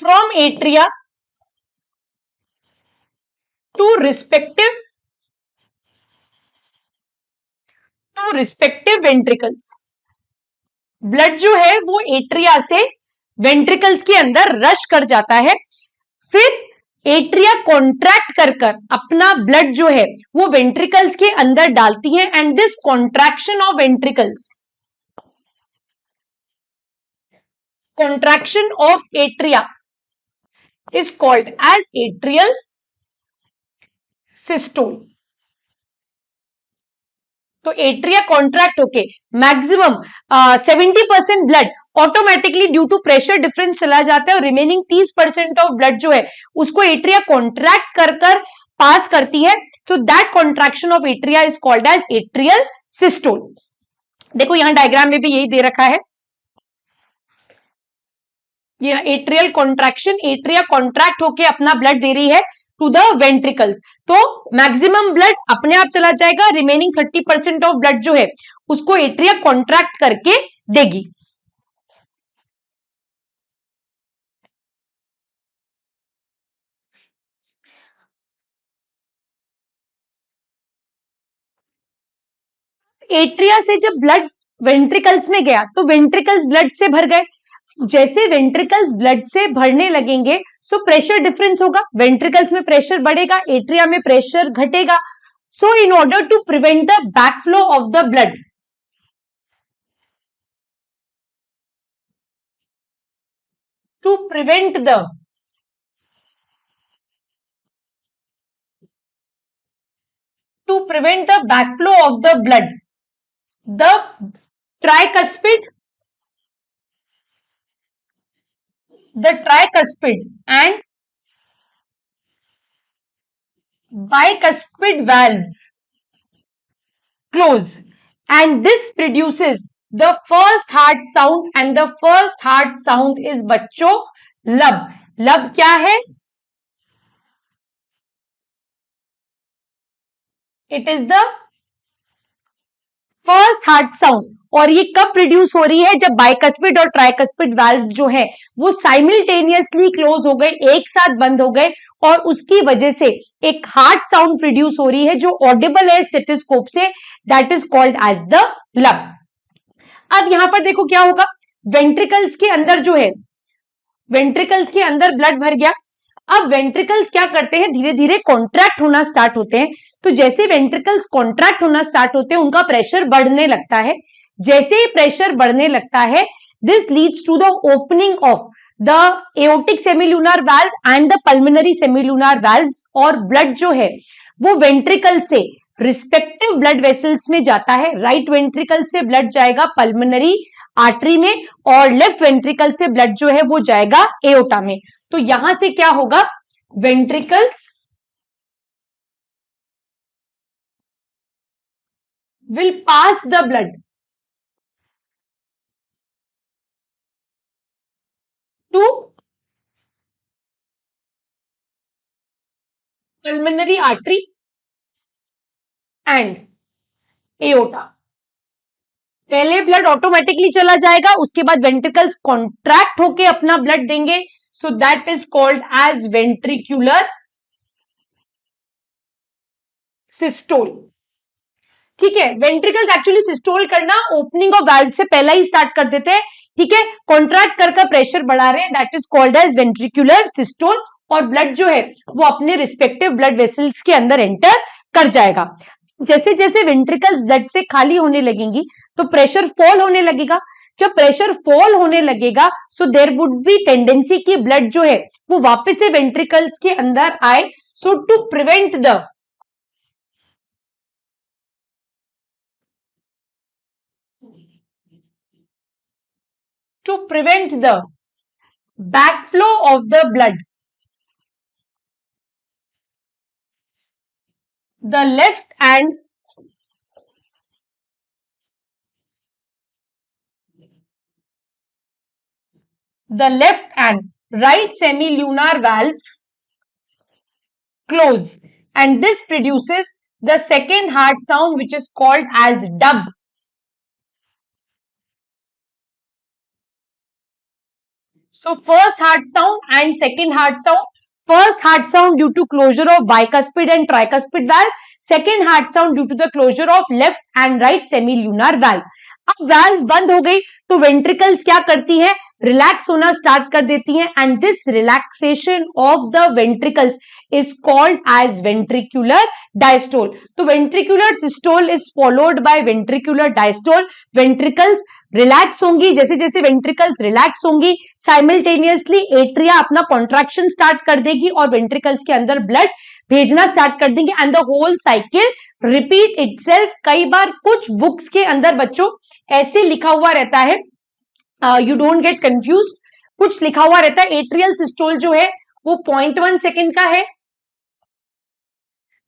from atria to respective ventricles. Blood जो है वो एट्रिया से वेंट्रिकल्स के अंदर रश कर जाता है, फिर एट्रिया कॉन्ट्रैक्ट कर अपना ब्लड जो है वो वेंट्रिकल्स के अंदर डालती है and this contraction of ventricles, contraction of atria is called as atrial systole। तो एट्रिया कॉन्ट्रैक्ट होके maximum 70% blood automatically due to pressure difference चला जाता है और रिमेनिंग 30% ऑफ ब्लड जो है उसको एट्रिया कॉन्ट्रैक्ट कर पास करती है। So that contraction of atria is called as atrial systole. देखो यहां डायग्राम में भी यही दे रखा है, ये एट्रियल कॉन्ट्रैक्शन, एट्रिया कॉन्ट्रैक्ट होके अपना ब्लड दे रही है टू द वेंट्रिकल्स, तो मैक्सिमम ब्लड अपने आप चला जाएगा, रिमेनिंग 30% ऑफ ब्लड जो है उसको एट्रिया कॉन्ट्रैक्ट करके देगी। एट्रिया से जब ब्लड वेंट्रिकल्स में गया तो वेंट्रिकल्स ब्लड से भर गए। जैसे वेंट्रिकल्स ब्लड से भरने लगेंगे सो प्रेशर डिफरेंस होगा, वेंट्रिकल्स में प्रेशर बढ़ेगा, एट्रिया में प्रेशर घटेगा। So in order to prevent the backflow of the blood, to prevent the backflow of the blood, the tricuspid and bicuspid valves close, and this produces the first heart sound, and the first heart sound is बच्चों लब। लब क्या है? It is the first heart sound. और ये कब प्रोड्यूस हो रही है? जब बाइकस्पिड और ट्राइकस्पिड वाल्व जो है वो साइमल्टेनियसली क्लोज हो गए, एक साथ बंद हो गए, और उसकी वजह से एक हार्ट साउंड प्रोड्यूस हो रही है जो ऑडिबल है स्टेथोस्कोप से, that is called as the lub. अब यहां पर देखो क्या होगा, वेंट्रिकल्स के अंदर जो है, वेंट्रिकल्स के अंदर ब्लड भर गया। अब वेंट्रिकल्स क्या करते हैं? धीरे धीरे कॉन्ट्रैक्ट होना स्टार्ट होते हैं। तो जैसे वेंट्रिकल्स कॉन्ट्रैक्ट होना स्टार्ट होते हैं उनका प्रेशर बढ़ने लगता है। जैसे ही प्रेशर बढ़ने लगता है, this leads to the opening of the aortic semilunar valve and the pulmonary semilunar valves, और ब्लड जो है वो वेंट्रिकल से रिस्पेक्टिव ब्लड वेसल्स में जाता है। राइट वेंट्रिकल से ब्लड जाएगा पल्मोनरी आर्टरी में, और लेफ्ट वेंट्रिकल से ब्लड जो है वो जाएगा एओर्टा में। तो यहां से क्या होगा, ventricles will pass the blood to pulmonary artery and aorta। पहले ब्लड ऑटोमेटिकली चला जाएगा, उसके बाद वेंट्रिकल्स कॉन्ट्रैक्ट होके अपना ब्लड देंगे, so that is called as ventricular systole. ठीक है, वेंट्रिकल्स एक्चुअली सिस्टोल करना ओपनिंग ऑफ वाल्व से पहला ही स्टार्ट कर देते हैं। ठीक है, कॉन्ट्रैक्ट कर प्रेशर बढ़ा रहे हैं, that is called as ventricular systole, और ब्लड जो है वो अपने रिस्पेक्टिव ब्लड वेसल्स के अंदर एंटर कर जाएगा। जैसे जैसे वेंट्रिकल्स ब्लड से खाली होने लगेंगी तो प्रेशर फॉल होने लगेगा। जब प्रेशर फॉल होने लगेगा so there would be tendency कि ब्लड जो है वो वापस से वेंट्रिकल्स के अंदर आए। So to prevent the backflow of the blood, the left and right semilunar valves close, and this produces the second heart sound which is called as dub। So first heart sound and second heart sound. First heart sound due to closure of bicuspid and tricuspid valve. Second heart sound due to the closure of left and right semilunar valve. अब वाल्व बंद हो गई तो वेंट्रिकल्स क्या करती है? रिलैक्स होना स्टार्ट कर देती हैं, and this relaxation of the ventricles is called as ventricular diastole. तो ventricular systole is followed by ventricular diastole. Ventricles relax होंगी, जैसे जैसे वेंट्रिकल्स रिलैक्स होंगी साइमल्टेनियसली एट्रिया अपना कॉन्ट्रैक्शन स्टार्ट कर देगी और वेंट्रिकल्स के अंदर ब्लड भेजना स्टार्ट कर देंगे, and the whole cycle repeat itself. कई बार कुछ बुक्स के अंदर बच्चों ऐसे लिखा हुआ रहता है, यू डोंट गेट कंफ्यूज, कुछ लिखा हुआ रहता है एट्रियल सिस्टोल जो है वो 0.1 सेकेंड का है,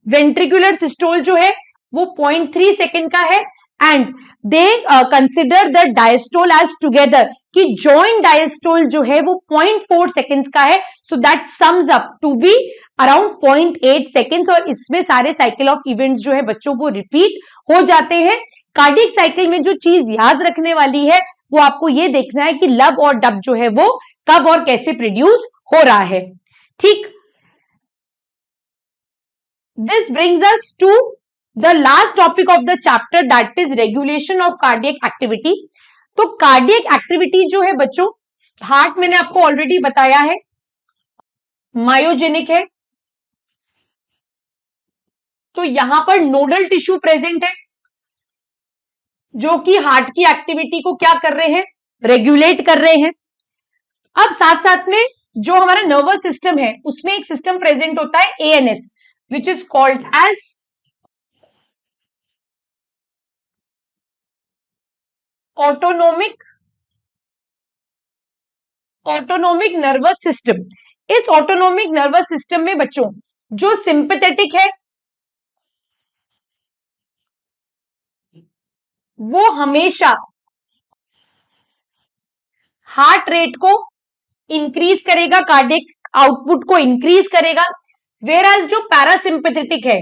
वेंट्रिकुलर सिस्टोल जो है वो 0.3 सेकेंड का है, and they consider the diastole as together कि जॉइंट डायस्टोल जो है वो 0.4 सेकेंड्स का है। So that sums up to be around 0.8 seconds, और इसमें सारे साइकिल ऑफ इवेंट्स जो है बच्चों को रिपीट हो जाते हैं। कार्डियक साइकिल में जो चीज याद रखने वाली है वो आपको ये देखना है कि लब और डब जो है वो कब और कैसे प्रोड्यूस हो रहा है। ठीक, this brings us to the last topic of the chapter, that is regulation of cardiac activity. तो कार्डियक एक्टिविटी जो है बच्चों, हार्ट मैंने आपको ऑलरेडी बताया है मायोजेनिक है, तो यहां पर नोडल टिश्यू प्रेजेंट है जो कि हार्ट की एक्टिविटी को क्या कर रहे हैं, रेगुलेट कर रहे हैं। अब साथ साथ में जो हमारा नर्वस सिस्टम है उसमें एक सिस्टम प्रेजेंट होता है ANS, which is called as autonomic nervous system. इस ऑटोनोमिक नर्वस सिस्टम में बच्चों जो सिंपैथेटिक है वो हमेशा हार्ट रेट को इंक्रीज करेगा, कार्डियक आउटपुट को इंक्रीज करेगा, वेयर एज जो पैरासिंपैथेटिक है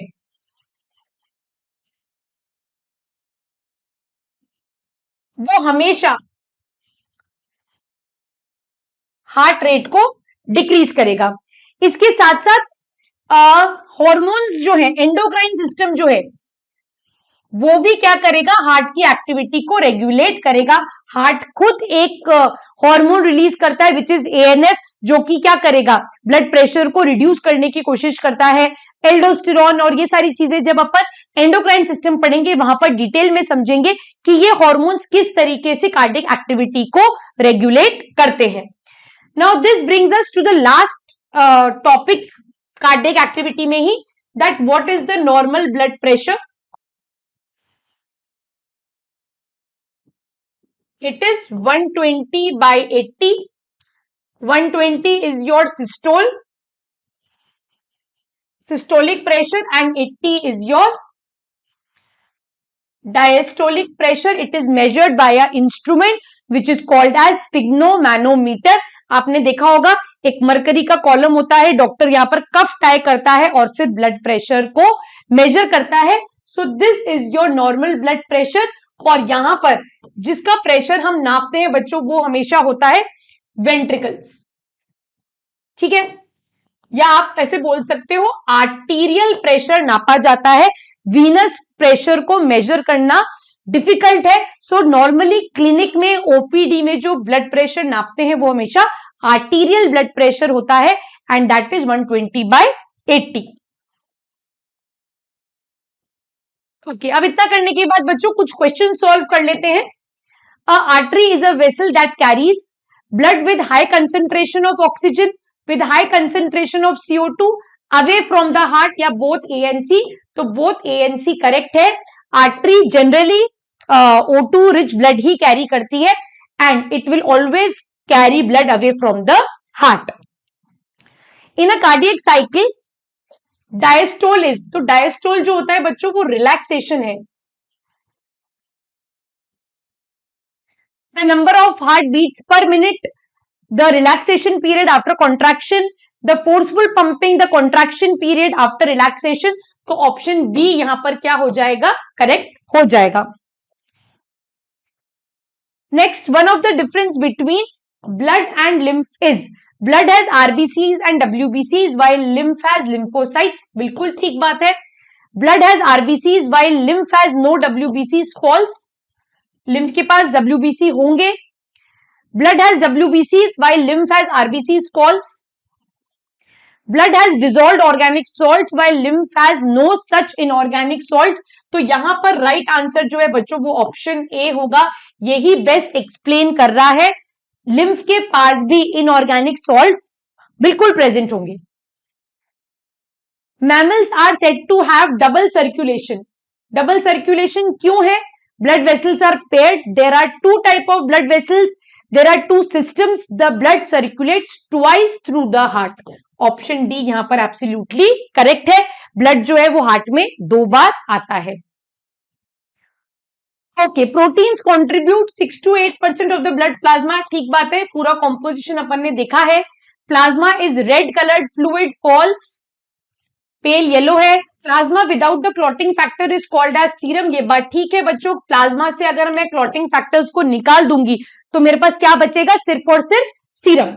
वो हमेशा हार्ट रेट को डिक्रीज करेगा। इसके साथ साथ हॉर्मोन्स जो है, एंडोक्राइन सिस्टम जो है वो भी क्या करेगा, हार्ट की एक्टिविटी को रेगुलेट करेगा। हार्ट खुद एक हार्मोन रिलीज करता है विच इज एएनएफ, जो कि क्या करेगा, ब्लड प्रेशर को रिड्यूस करने की कोशिश करता है। एल्डोस्टेरोन और ये सारी चीजें जब अपन एंडोक्राइन सिस्टम पढ़ेंगे वहां पर डिटेल में समझेंगे कि ये हॉर्मोन्स किस तरीके से कार्डियक एक्टिविटी को रेगुलेट करते हैं। Now this brings us to the last topic cardiac activity में ही, that what is the normal blood pressure. It is 120 by 80. 120 is your systolic pressure and 80 is your diastolic pressure. It is measured by a instrument which is called as sphygmomanometer. आपने देखा होगा एक मरकरी का कॉलम होता है, डॉक्टर यहाँ पर कफ टाई करता है और फिर ब्लड प्रेशर को मेजर करता है। So this is your normal blood pressure, और यहां पर जिसका प्रेशर हम नापते हैं बच्चों वो हमेशा होता है वेंट्रिकल्स। ठीक है, या आप ऐसे बोल सकते हो आर्टीरियल प्रेशर नापा जाता है, वीनस प्रेशर को मेजर करना डिफिकल्ट है। सो नॉर्मली क्लिनिक में, ओपीडी में जो ब्लड प्रेशर नापते हैं वो हमेशा आर्टीरियल ब्लड प्रेशर होता है and that is 120 by 80। Okay, अब इतना करने के बाद बच्चों कुछ क्वेश्चन सॉल्व कर लेते हैं। A artery is a vessel that carries blood with high concentration of oxygen with high concentration of CO2 away from the heart, या बोथ ANC। तो बोथ ANC करेक्ट है। Artery generally O2 rich blood ही कैरी करती है and it will always carry blood away from the heart. In a cardiac cycle diastole is, तो डायस्टोल जो होता है बच्चों वो रिलैक्सेशन है। The number of heart beats per minute, the relaxation period after contraction, the forceful pumping, the contraction period after relaxation. तो ऑप्शन बी यहां पर क्या हो जाएगा, करेक्ट हो जाएगा। Next, one of the difference between blood and lymph is blood has RBCs and WBCs while lymph has lymphocytes। बिल्कुल ठीक बात है। Blood has RBCs while lymph has no WBCs, false। Lymph के पास WBC होंगे। Blood has WBCs while lymph has RBCs, false। Blood has dissolved organic salts while lymph has no such inorganic salts। तो यहां पर राइट आंसर जो है बच्चों वो ऑप्शन ए होगा, यही बेस्ट एक्सप्लेन कर रहा है। लिम्फ के पास भी इनऑर्गेनिक सॉल्ट्स बिल्कुल प्रेजेंट होंगे। Mammals are said to have double circulation. Double circulation क्यों है? Blood vessels are paired, there are two type of blood vessels, there are two systems, the blood circulates twice through the heart. Option D यहां पर एब्सोल्युटली करेक्ट है। ब्लड जो है वो हार्ट में 2 बार आता है। Okay, proteins contribute 6 to 8% of the blood plasma. ठीक बात है, पूरा कॉम्पोजिशन अपन ने देखा है। Plasma is red coloured fluid, false. Pale yellow है। Plasma without the clotting factor is called as serum, ये बात ठीक है बच्चों। प्लाज्मा से अगर मैं क्लॉटिंग फैक्टर्स को निकाल दूंगी तो मेरे पास क्या बचेगा, सिर्फ और सिर्फ serum.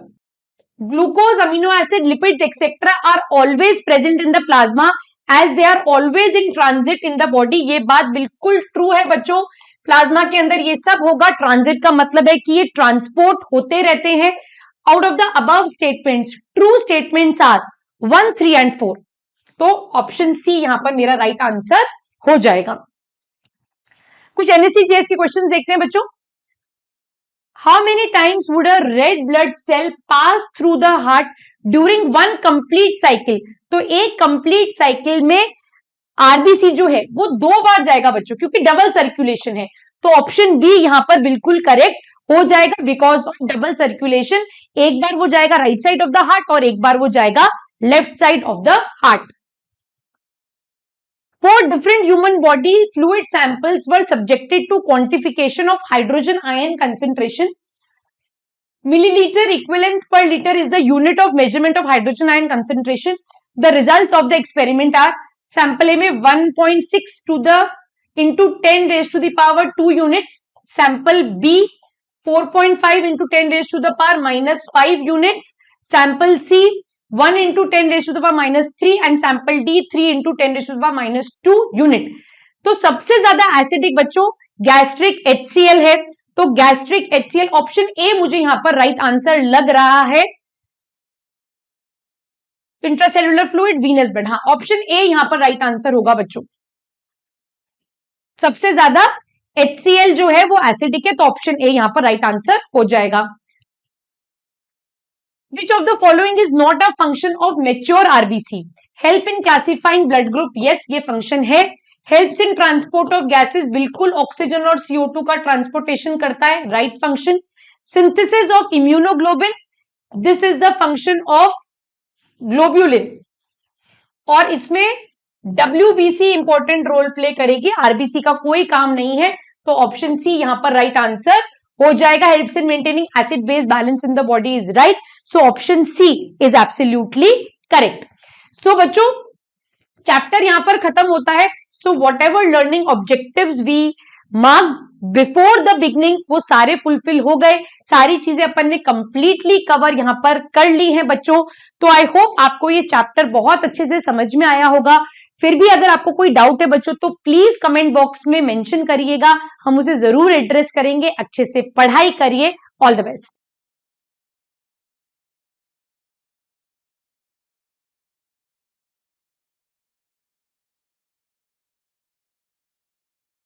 Glucose, amino acid, lipids etcetera are always present in the plasma as they are always in transit in the body. ये बात बिल्कुल ट्रू है बच्चों, प्लाज्मा के अंदर ये सब होगा। ट्रांजिट का मतलब है कि ये ट्रांसपोर्ट होते रहते हैं। Out of the above statements true statements are 1, 3 and 4। तो ऑप्शन सी यहां पर मेरा राइट आंसर हो जाएगा। कुछ एनएससी जेएस के क्वेश्चन देखते हैं बच्चों। How many times would a red blood cell pass through the heart during one complete cycle? तो एक कंप्लीट साइकिल में आरबीसी जो है वो 2 बार जाएगा बच्चों, क्योंकि डबल सर्कुलेशन है। तो ऑप्शन बी यहां पर बिल्कुल करेक्ट हो जाएगा, बिकॉज ऑफ डबल सर्कुलेशन। एक बार वो जाएगा right side of the heart और एक बार वो जाएगा left side of the heart. 4 different human body fluid samples were subjected to quantification of hydrogen ion concentration. Milliliter equivalent per liter is the unit of measurement of hydrogen ion concentration. The results of the experiment are: sample A में 1.6 to the into 10 raised to the power 2 units. Sample B 4.5 into 10 raised to the power minus 5 units. Sample C 1 into 10 raised to the power minus 3 and sample D 3 into 10 raised to the power minus 2 unit. तो सबसे ज्यादा एसिडिक बच्चों गैस्ट्रिक HCl है, तो गैस्ट्रिक HCl ऑप्शन ए मुझे यहां पर राइट आंसर लग रहा है। इंट्रासेल्युलर फ्लूइड वीनस ब्लड, हाँ ऑप्शन ए यहां पर राइट आंसर होगा बच्चों। सबसे ज्यादा HCl जो है वो एसिडिक है, तो ऑप्शन ए यहां पर राइट आंसर हो जाएगा। Which of the following is not a function of mature RBC? Help in classifying blood group, yes ये function है। Helps in transport of gases, बिल्कुल ऑक्सीजन और CO2 का ट्रांसपोर्टेशन करता है, right function। Synthesis of immunoglobulin, this is the function of globulin, और इसमें WBC इंपॉर्टेंट रोल प्ले करेगी, RBC का कोई काम नहीं है, तो ऑप्शन सी यहां पर राइट आंसर हो जाएगा। Helps in maintaining acid base balance in the body is right, so option C is absolutely correct. So बच्चों चैप्टर यहां पर खत्म होता है। So whatever learning objectives we mark before the beginning वो सारे फुलफिल हो गए, सारी चीजें अपन ने कंप्लीटली कवर यहां पर कर ली हैं बच्चों। तो आई होप आपको ये चैप्टर बहुत अच्छे से समझ में आया होगा। फिर भी अगर आपको कोई डाउट है बच्चों तो प्लीज कमेंट बॉक्स में मेंशन करिएगा, हम उसे जरूर एड्रेस करेंगे। अच्छे से पढ़ाई करिए, ऑल द बेस्ट।